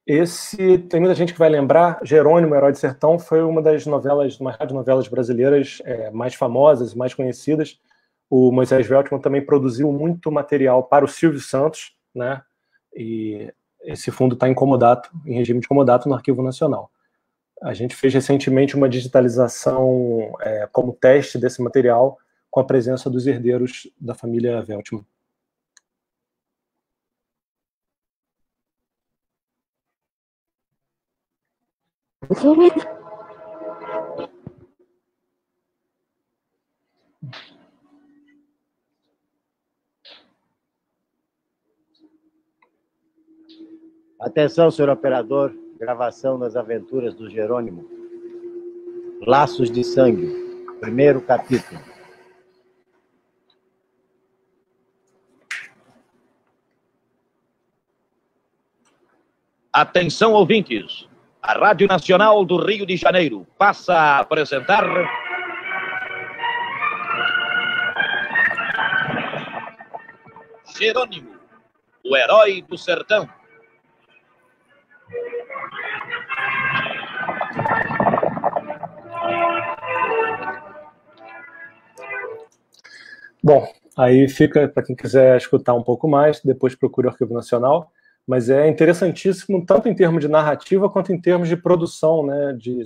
Esse, tem muita gente que vai lembrar, Jerônimo, Herói de Sertão, foi uma das novelas, uma radionovelas brasileiras mais famosas, mais conhecidas. O Moisés Veltman também produziu muito material para o Silvio Santos, né? E esse fundo está em regime de comodato no Arquivo Nacional. A gente fez recentemente uma digitalização como teste desse material com a presença dos herdeiros da família Veltman. Atenção, senhor operador, gravação das aventuras do Jerônimo. Laços de Sangue, primeiro capítulo. Atenção, ouvintes. A Rádio Nacional do Rio de Janeiro passa a apresentar... Jerônimo, o Herói do Sertão. Bom, aí fica para quem quiser escutar um pouco mais, depois procure o Arquivo Nacional, mas é interessantíssimo tanto em termos de narrativa quanto em termos de produção, né, de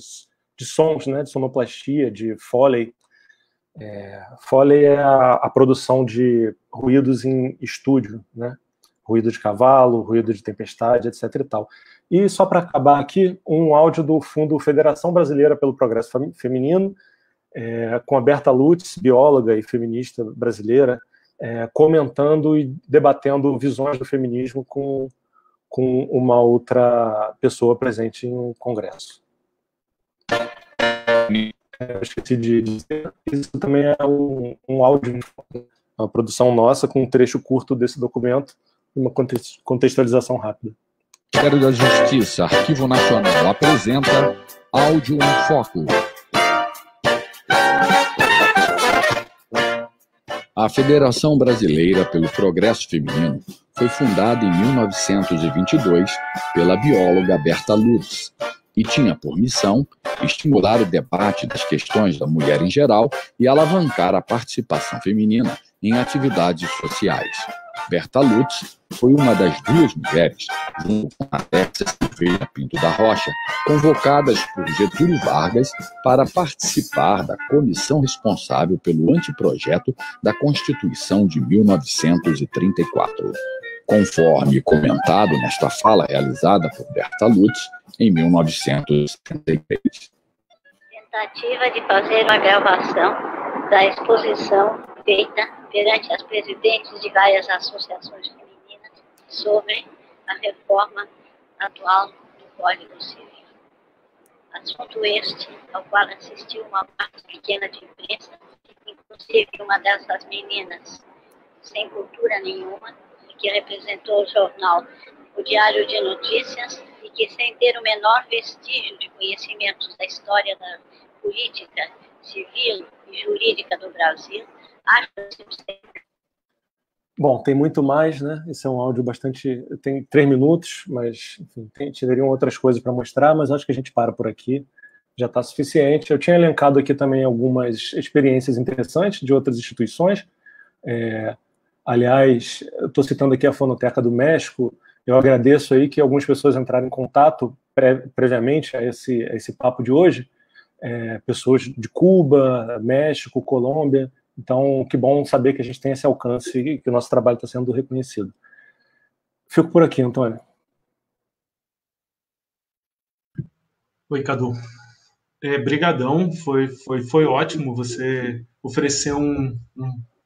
sons, né, de sonoplastia, de Foley. Foley é a produção de ruídos em estúdio, né, ruído de cavalo, ruído de tempestade, etc. e tal. E só para acabar aqui, um áudio do Fundo Federação Brasileira pelo Progresso Feminino, com a Berta Lutz, bióloga e feminista brasileira, comentando e debatendo visões do feminismo com uma outra pessoa presente em um congresso. Eu esqueci de dizer, isso também é um áudio, uma produção nossa com um trecho curto desse documento, uma contextualização rápida. Ministério da Justiça, Arquivo Nacional, apresenta Áudio em Foco. A Federação Brasileira pelo Progresso Feminino foi fundada em 1922 pela bióloga Berta Lutz e tinha por missão estimular o debate das questões da mulher em geral e alavancar a participação feminina em atividades sociais. Berta Lutz foi uma das duas mulheres, junto com Alexia Silveira Pinto da Rocha, convocadas por Getúlio Vargas para participar da comissão responsável pelo anteprojeto da Constituição de 1934, conforme comentado nesta fala realizada por Berta Lutz em 1973. Tentativa de fazer uma gravação da exposição feita perante as presidentes de várias associações femininas sobre a reforma atual do Código Civil. Assunto este ao qual assistiu uma parte pequena de imprensa, inclusive uma dessas meninas sem cultura nenhuma, que representou o jornal O Diário de Notícias e que, sem ter o menor vestígio de conhecimentos da história da política, civil e jurídica do Brasil, Bom, tem muito mais, né? Esse é um áudio bastante... tem 3 minutos, mas, enfim, teriam outras coisas para mostrar, mas acho que a gente para por aqui. Já está suficiente. Eu tinha elencado aqui também algumas experiências interessantes de outras instituições. Aliás, eu estou citando aqui a Fonoteca do México. Eu agradeço aí que algumas pessoas entraram em contato previamente a esse papo de hoje. Pessoas de Cuba, México, Colômbia. Então, que bom saber que a gente tem esse alcance e que o nosso trabalho está sendo reconhecido. Fico por aqui, Antônio. Oi, Cadu. Brigadão, foi ótimo você oferecer um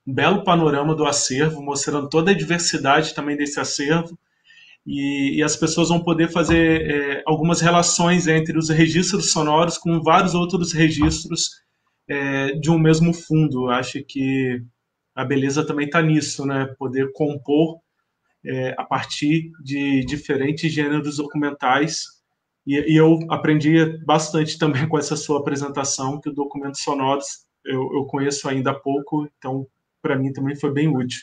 belo panorama do acervo, mostrando toda a diversidade também desse acervo, e as pessoas vão poder fazer algumas relações entre os registros sonoros com vários outros registros de um mesmo fundo. Acho que a beleza também está nisso, né? Poder compor a partir de diferentes gêneros documentais. E eu aprendi bastante também com essa sua apresentação, que o documentos sonoros eu conheço ainda há pouco, então para mim também foi bem útil.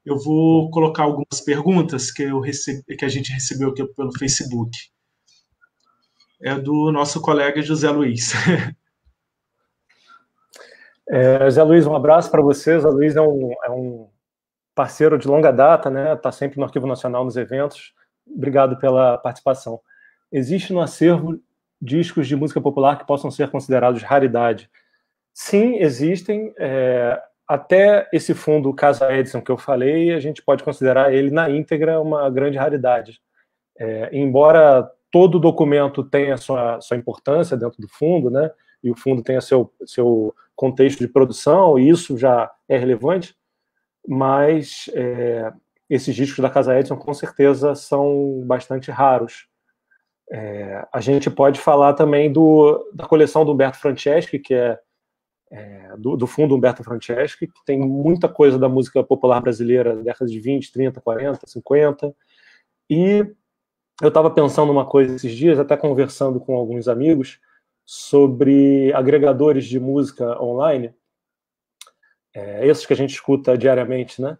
Eu vou colocar algumas perguntas que a gente recebeu aqui pelo Facebook. É do nosso colega José Luiz. José Luiz, um abraço para você. José Luiz é um parceiro de longa data, né? Está sempre no Arquivo Nacional nos eventos. Obrigado pela participação. Existe no acervo discos de música popular que possam ser considerados raridade? Sim, existem. Até esse fundo Casa Edison que eu falei, a gente pode considerar ele na íntegra uma grande raridade. Embora todo documento tenha sua importância dentro do fundo, né? E o fundo tenha seu contexto de produção, e isso já é relevante, mas esses discos da Casa Edison com certeza são bastante raros. A gente pode falar também da coleção do Humberto Franceschi, que do fundo Humberto Franceschi, que tem muita coisa da música popular brasileira, décadas de 20, 30, 40, 50, e eu estava pensando uma coisa esses dias, até conversando com alguns amigos, sobre agregadores de música online, esses que a gente escuta diariamente, né?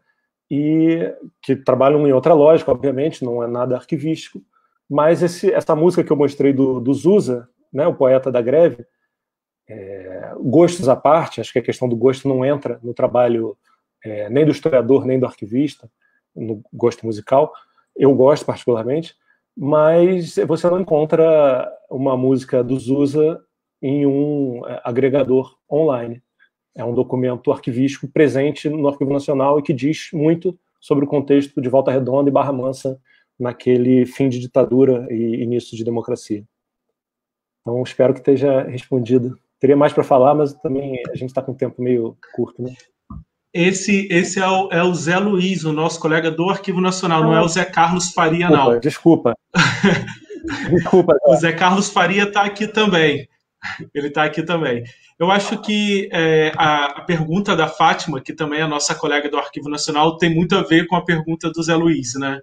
E que trabalham em outra lógica, obviamente, não é nada arquivístico, mas essa música que eu mostrei do Zusa, né, o poeta da greve, gostos à parte, acho que a questão do gosto não entra no trabalho nem do historiador, nem do arquivista, no gosto musical, eu gosto particularmente, mas você não encontra uma música do Zusa em um agregador online. É um documento arquivístico presente no Arquivo Nacional e que diz muito sobre o contexto de Volta Redonda e Barra Mansa naquele fim de ditadura e início de democracia. Então, espero que esteja respondido. Teria mais para falar, mas também a gente está com um tempo meio curto, né? Esse é o Zé Luiz, o nosso colega do Arquivo Nacional, não é o Zé Carlos Faria, não. Desculpa. O Zé Carlos Faria está aqui também. Ele está aqui também. Eu acho que a pergunta da Fátima, que também é a nossa colega do Arquivo Nacional, tem muito a ver com a pergunta do Zé Luiz, né?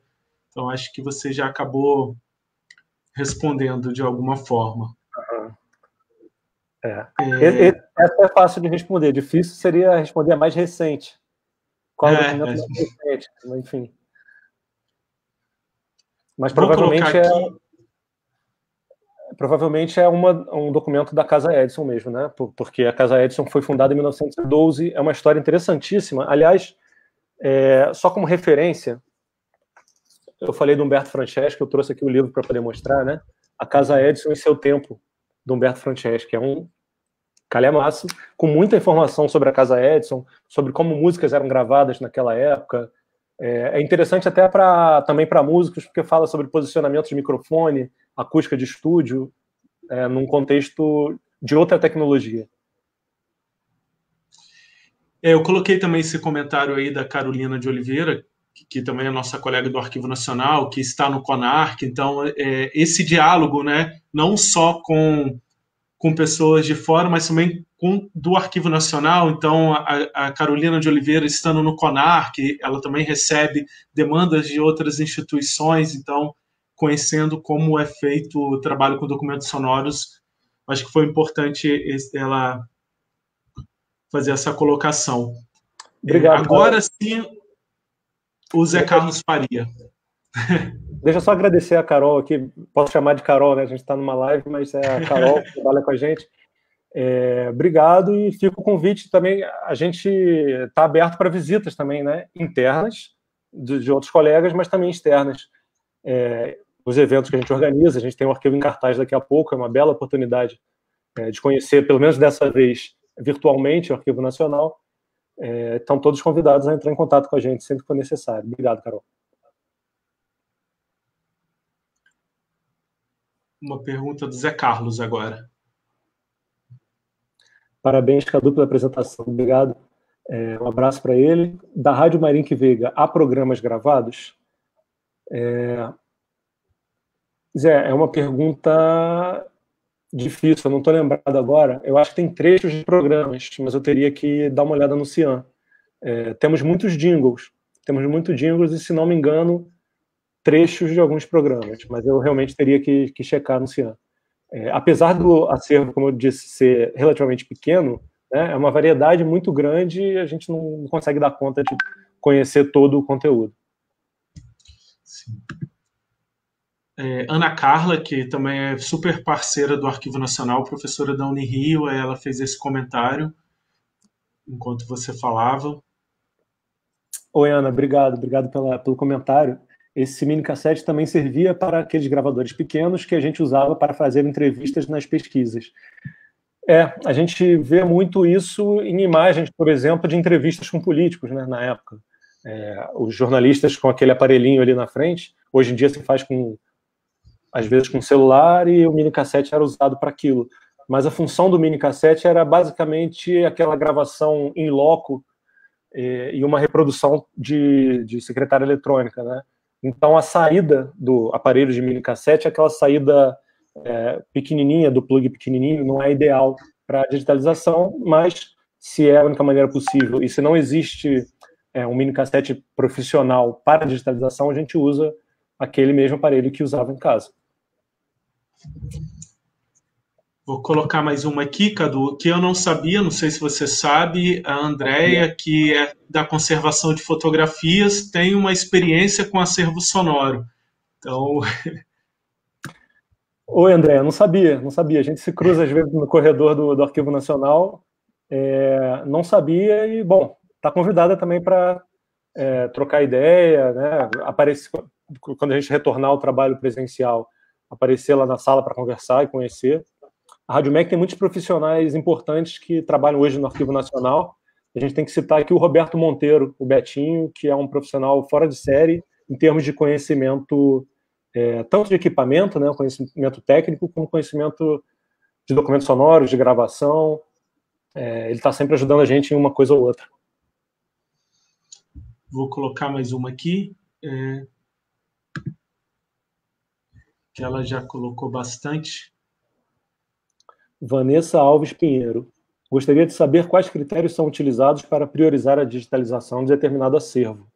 Então, acho que você já acabou respondendo de alguma forma. Essa é fácil de responder. Difícil seria responder a mais recente. Qual é o documento mais recente? Enfim. Mas provavelmente é um documento da Casa Edison mesmo, né? Porque a Casa Edison foi fundada em 1912. É uma história interessantíssima. Aliás, só como referência, eu falei do Humberto Franceschi, eu trouxe aqui o livro para poder mostrar, né? A Casa Edison e seu tempo, do Humberto Franceschi, que é um calhamaço, com muita informação sobre a Casa Edison, sobre como músicas eram gravadas naquela época. É interessante até também para músicos, porque fala sobre posicionamento de microfone, acústica de estúdio, num contexto de outra tecnologia. Eu coloquei também esse comentário aí da Carolina de Oliveira, que também é nossa colega do Arquivo Nacional, que está no CONARC. Então, esse diálogo, né, não só com pessoas de fora, mas também do Arquivo Nacional. Então, a Carolina de Oliveira, estando no CONARC, ela também recebe demandas de outras instituições. Então, conhecendo como é feito o trabalho com documentos sonoros, acho que foi importante ela fazer essa colocação. Obrigado. Agora sim, o Zé Carlos Faria. Deixa eu só agradecer a Carol aqui, posso chamar de Carol, né? A gente está numa live, mas é a Carol que trabalha com a gente. Obrigado, e fica o convite também, a gente está aberto para visitas também, né? Internas, de outros colegas, mas também externas. Os eventos que a gente organiza, a gente tem um arquivo em cartaz daqui a pouco, é uma bela oportunidade de conhecer, pelo menos dessa vez, virtualmente, o Arquivo Nacional. Estão todos convidados a entrar em contato com a gente sempre que for necessário. Obrigado, Carol. Uma pergunta do Zé Carlos agora. Parabéns, Cadu, pela apresentação. Obrigado. Um abraço para ele. Da Rádio Marinque Veiga, há programas gravados? Zé, é uma pergunta difícil, eu não estou lembrado agora. Eu acho que tem trechos de programas, mas eu teria que dar uma olhada no Cian. Temos muitos jingles e, se não me engano, trechos de alguns programas, mas eu realmente teria que checar no Cian. Apesar do acervo, como eu disse, ser relativamente pequeno, né, é uma variedade muito grande e a gente não consegue dar conta de conhecer todo o conteúdo. Sim. Ana Carla, que também é super parceira do Arquivo Nacional, professora da Unirio, ela fez esse comentário enquanto você falava. Oi, Ana, obrigado pelo comentário. Esse mini cassete também servia para aqueles gravadores pequenos que a gente usava para fazer entrevistas nas pesquisas. A gente vê muito isso em imagens, por exemplo, de entrevistas com políticos, né, na época. Os jornalistas com aquele aparelhinho ali na frente, hoje em dia se faz às vezes com celular, e o mini cassete era usado para aquilo. Mas a função do mini cassete era basicamente aquela gravação in loco e uma reprodução de secretária eletrônica, né? Então a saída do aparelho de mini cassete, aquela saída pequenininha, do plug pequenininho, não é ideal para a digitalização, mas se é a única maneira possível e se não existe um mini cassete profissional para a digitalização, a gente usa aquele mesmo aparelho que usava em casa. Vou colocar mais uma aqui, Cadu, que eu não sabia, não sei se você sabe, a Andréia, que é da conservação de fotografias, tem uma experiência com acervo sonoro. Então... Oi, Andréia, não sabia. A gente se cruza às vezes no corredor do Arquivo Nacional, não sabia e, bom, está convidada também para trocar ideia, né? Aparecer, quando a gente retornar ao trabalho presencial, aparecer lá na sala para conversar e conhecer. A Rádio MEC tem muitos profissionais importantes que trabalham hoje no Arquivo Nacional. A gente tem que citar aqui o Roberto Monteiro, o Betinho, que é um profissional fora de série em termos de conhecimento, tanto de equipamento, né, conhecimento técnico, como conhecimento de documentos sonoros, de gravação. Ele está sempre ajudando a gente em uma coisa ou outra. Vou colocar mais uma aqui, que ela já colocou bastante. Vanessa Alves Pinheiro. Gostaria de saber quais critérios são utilizados para priorizar a digitalização de determinado acervo.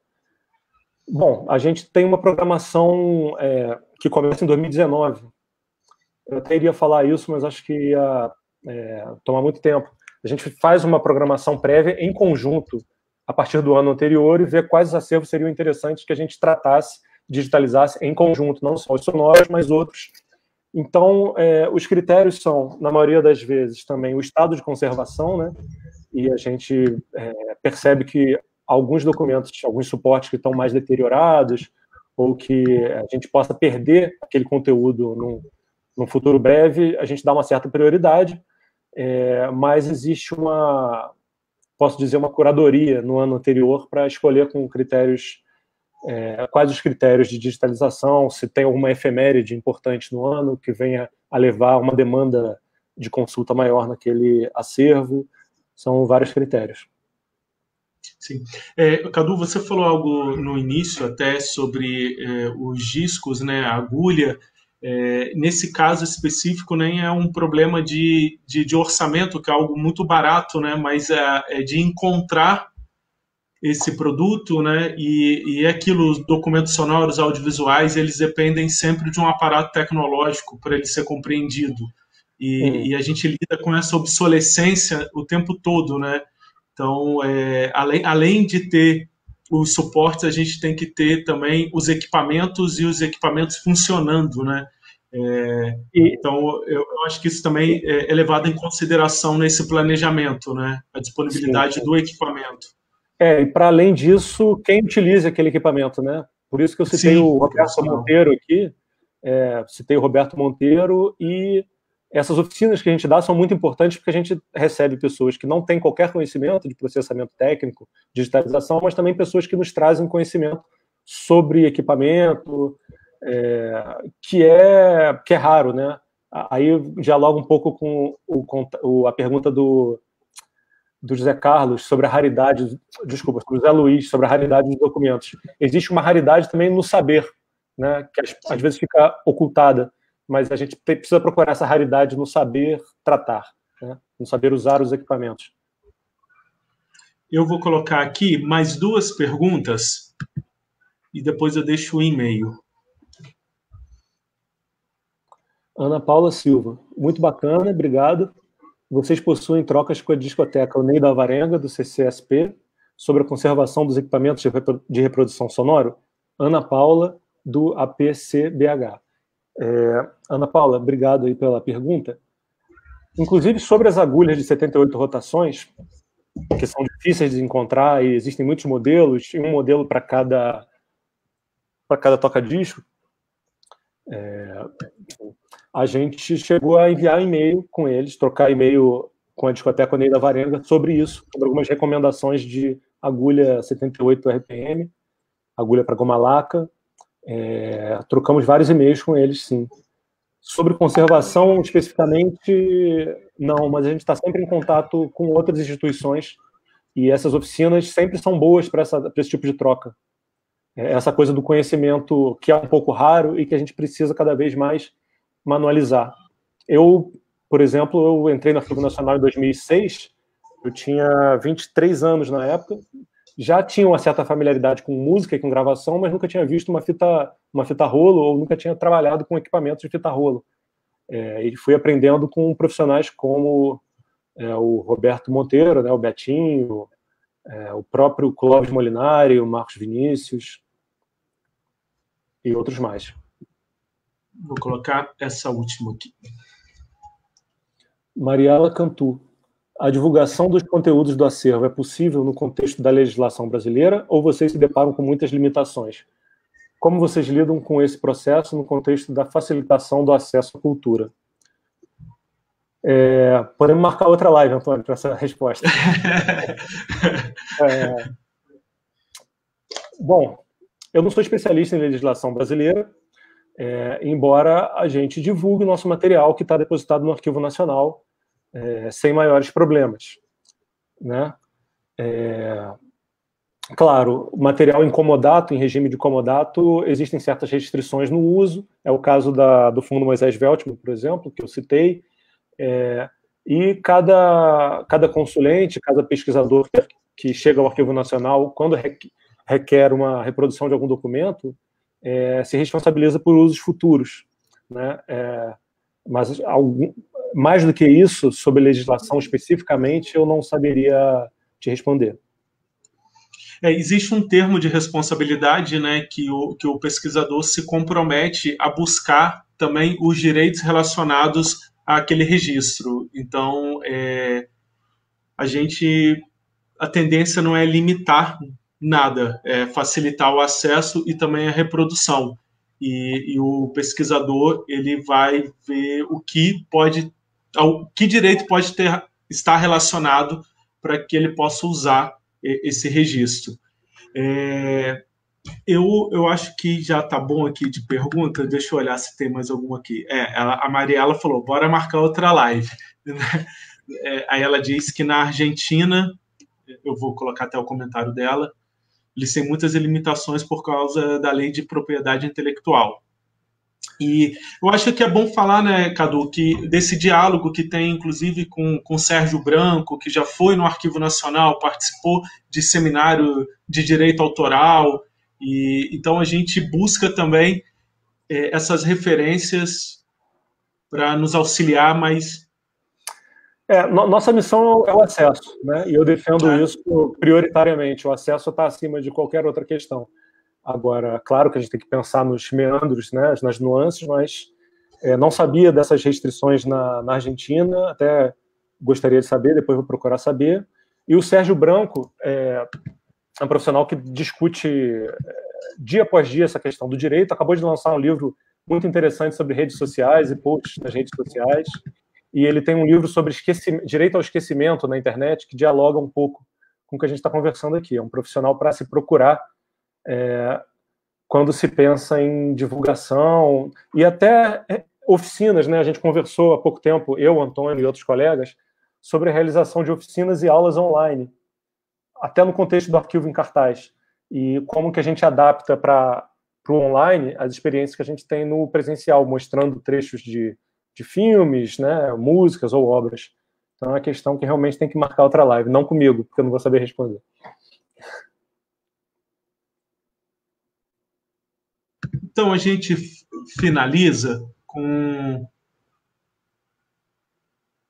Bom, a gente tem uma programação que começa em 2019. Eu até iria falar isso, mas acho que ia tomar muito tempo. A gente faz uma programação prévia em conjunto a partir do ano anterior e vê quais acervos seriam interessantes que a gente tratasse, digitalizasse em conjunto, não só os sonoros, mas outros. Então, os critérios são, na maioria das vezes, também o estado de conservação, né? E a gente percebe que alguns documentos, alguns suportes que estão mais deteriorados, ou que a gente possa perder aquele conteúdo num futuro breve, a gente dá uma certa prioridade, mas existe posso dizer, uma curadoria no ano anterior para escolher com critérios, quais os critérios de digitalização, se tem alguma efeméride importante no ano que venha a levar uma demanda de consulta maior naquele acervo. São vários critérios. Sim. Cadu, você falou algo no início até sobre os discos, né, a agulha. Nesse caso específico nem é um problema de orçamento, que é algo muito barato, né, mas é de encontrar esse produto, né, e aquilo, os documentos sonoros, audiovisuais, eles dependem sempre de um aparato tecnológico para ele ser compreendido. E a gente lida com essa obsolescência o tempo todo, né? Então, além de ter os suportes, a gente tem que ter também os equipamentos e os equipamentos funcionando, né? Então, eu acho que isso também é levado em consideração nesse planejamento, né? A disponibilidade do equipamento. E para além disso, quem utiliza aquele equipamento, né? Por isso que eu citei o Roberto Monteiro aqui, citei o Roberto Monteiro, e essas oficinas que a gente dá são muito importantes porque a gente recebe pessoas que não têm qualquer conhecimento de processamento técnico, digitalização, mas também pessoas que nos trazem conhecimento sobre equipamento, que é raro, né? Aí dialoga um pouco com a pergunta do José Carlos sobre a raridade, desculpa, do José Luiz, sobre a raridade dos documentos. Existe uma raridade também no saber, né? Que às vezes fica ocultada, mas a gente precisa procurar essa raridade no saber tratar, né? No saber usar os equipamentos. Eu vou colocar aqui mais 2 perguntas e depois eu deixo o e-mail. Ana Paula Silva, muito bacana, obrigado. Vocês possuem trocas com a discoteca O Ney da Alvarenga, do CCSP, sobre a conservação dos equipamentos de reprodução sonoro? Ana Paula, do APCBH. Ana Paula, obrigado aí pela pergunta. Inclusive, sobre as agulhas de 78 rotações, que são difíceis de encontrar e existem muitos modelos, e um modelo para cada toca-disco, a gente chegou a enviar e-mail com eles, trocar e-mail com a discoteca Ney da Varenga sobre isso, sobre algumas recomendações de agulha 78 RPM, agulha para goma laca. Trocamos vários e-mails com eles, sim. Sobre conservação, especificamente, não, mas a gente está sempre em contato com outras instituições e essas oficinas sempre são boas para esse tipo de troca. Essa coisa do conhecimento que é um pouco raro e que a gente precisa cada vez mais manualizar. Eu, por exemplo, eu entrei no Arquivo Nacional em 2006, eu tinha 23 anos na época, já tinha uma certa familiaridade com música e com gravação, mas nunca tinha visto uma fita rolo ou nunca tinha trabalhado com equipamentos de fita rolo. E fui aprendendo com profissionais como o Roberto Monteiro, né, o Betinho, o próprio Clóvis Molinari, o Marcos Vinícius e outros mais. Vou colocar essa última aqui. Mariela Cantu. A divulgação dos conteúdos do acervo é possível no contexto da legislação brasileira ou vocês se deparam com muitas limitações? Como vocês lidam com esse processo no contexto da facilitação do acesso à cultura? Podemos marcar outra live, Antônio, para essa resposta. Bom, eu não sou especialista em legislação brasileira, embora a gente divulgue o nosso material que está depositado no Arquivo Nacional, sem maiores problemas, né? Claro, o material em comodato, em regime de comodato, existem certas restrições no uso, é o caso do Fundo Moisés Veltman, por exemplo, que eu citei, e cada consulente, cada pesquisador que chega ao Arquivo Nacional, quando requer uma reprodução de algum documento, se responsabiliza por usos futuros, né? Mas mais do que isso, sobre legislação especificamente, eu não saberia te responder. Existe um termo de responsabilidade, né, que o pesquisador se compromete a buscar também os direitos relacionados àquele registro. Então, a tendência não é limitar nada, é facilitar o acesso e também a reprodução. E o pesquisador ele vai ver o que direito pode estar relacionado para que ele possa usar esse registro. Eu acho que já está bom aqui de pergunta. Deixa eu olhar se tem mais alguma aqui. A Mariela falou, bora marcar outra live. Aí ela disse que na Argentina, eu vou colocar até o comentário dela, eles têm muitas limitações por causa da lei de propriedade intelectual. E eu acho que é bom falar, né, Cadu, que desse diálogo que tem, inclusive, com Sérgio Branco, que já foi no Arquivo Nacional, participou de seminário de direito autoral, e então a gente busca também essas referências para nos auxiliar, mas... Nossa missão é o acesso, né? E eu defendo isso prioritariamente. O acesso está acima de qualquer outra questão. Agora, claro que a gente tem que pensar nos meandros, né, nas nuances, mas não sabia dessas restrições na Argentina, até gostaria de saber, depois vou procurar saber. E o Sérgio Branco é um profissional que discute dia após dia essa questão do direito, acabou de lançar um livro muito interessante sobre redes sociais e posts nas redes sociais, e ele tem um livro sobre direito ao esquecimento na internet, que dialoga um pouco com o que a gente está conversando aqui. É um profissional para se procurar quando se pensa em divulgação e até oficinas, né? A gente conversou há pouco tempo, eu, Antônio e outros colegas, sobre a realização de oficinas e aulas online, até no contexto do arquivo em cartaz, e como que a gente adapta para o online as experiências que a gente tem no presencial, mostrando trechos de filmes, né, músicas ou obras. Então é uma questão que realmente tem que marcar outra live, não comigo, porque eu não vou saber responder. Então a gente finaliza com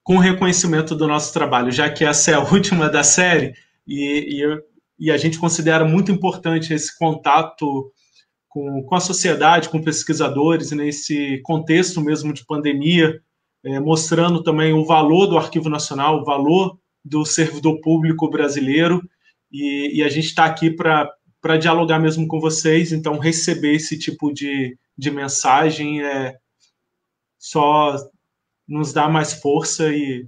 o reconhecimento do nosso trabalho, já que essa é a última da série, e e a gente considera muito importante esse contato com a sociedade, com pesquisadores, nesse contexto mesmo de pandemia, mostrando também o valor do Arquivo Nacional, o valor do servidor público brasileiro, e a gente está aqui para dialogar mesmo com vocês, então receber esse tipo de mensagem só nos dá mais força e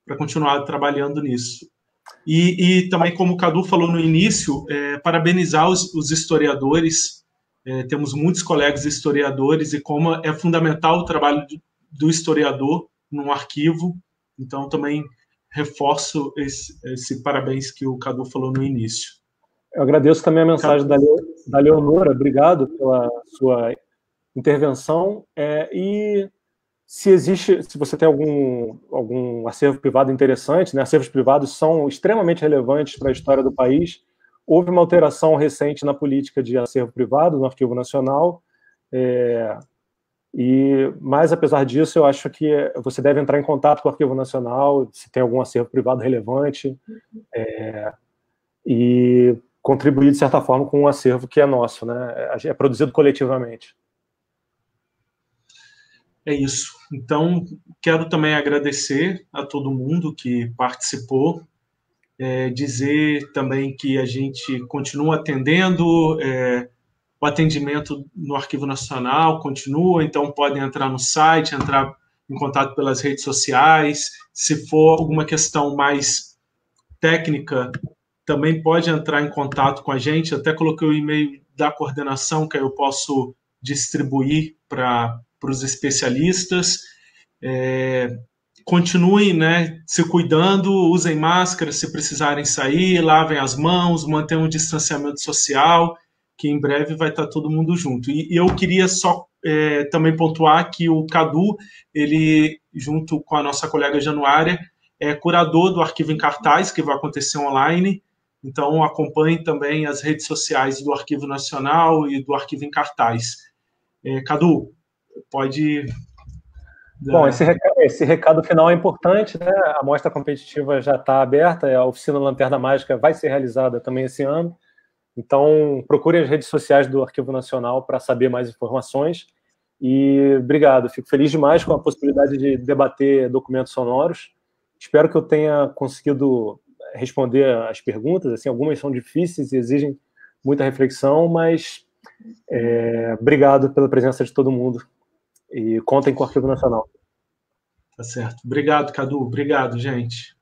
para continuar trabalhando nisso. E também, como o Cadu falou no início, parabenizar os historiadores. Temos muitos colegas historiadores e como é fundamental o trabalho do historiador num arquivo. Então, também reforço esse parabéns que o Cadu falou no início. Eu agradeço também a mensagem da Leonora. Obrigado pela sua intervenção. E se você tem algum acervo privado interessante, né? Acervos privados são extremamente relevantes para a história do país. Houve uma alteração recente na política de acervo privado no Arquivo Nacional, mas, apesar disso, eu acho que você deve entrar em contato com o Arquivo Nacional, se tem algum acervo privado relevante, e contribuir, de certa forma, com um acervo que é nosso, né? É produzido coletivamente. É isso. Então, quero também agradecer a todo mundo que participou, dizer também que a gente continua atendendo, o atendimento no Arquivo Nacional continua, então podem entrar no site, entrar em contato pelas redes sociais. Se for alguma questão mais técnica, também pode entrar em contato com a gente. Até coloquei o e-mail da coordenação, que aí eu posso distribuir para os especialistas. Continuem, né, se cuidando, usem máscara se precisarem sair, lavem as mãos, mantenham um distanciamento social, que em breve vai estar todo mundo junto. E eu queria só também pontuar que o Cadu, ele, junto com a nossa colega Januária, é curador do Arquivo em Cartaz, que vai acontecer online. Então, acompanhe também as redes sociais do Arquivo Nacional e do Arquivo em Cartaz. Cadu, pode... Bom, esse recado final é importante, né? A mostra competitiva já está aberta, a oficina Lanterna Mágica vai ser realizada também esse ano. Então, procurem as redes sociais do Arquivo Nacional para saber mais informações. E obrigado, fico feliz demais com a possibilidade de debater documentos sonoros. Espero que eu tenha conseguido responder as perguntas. Assim, algumas são difíceis e exigem muita reflexão, mas obrigado pela presença de todo mundo. E contem com o Arquivo Nacional. Tá certo. Obrigado, Cadu. Obrigado, gente.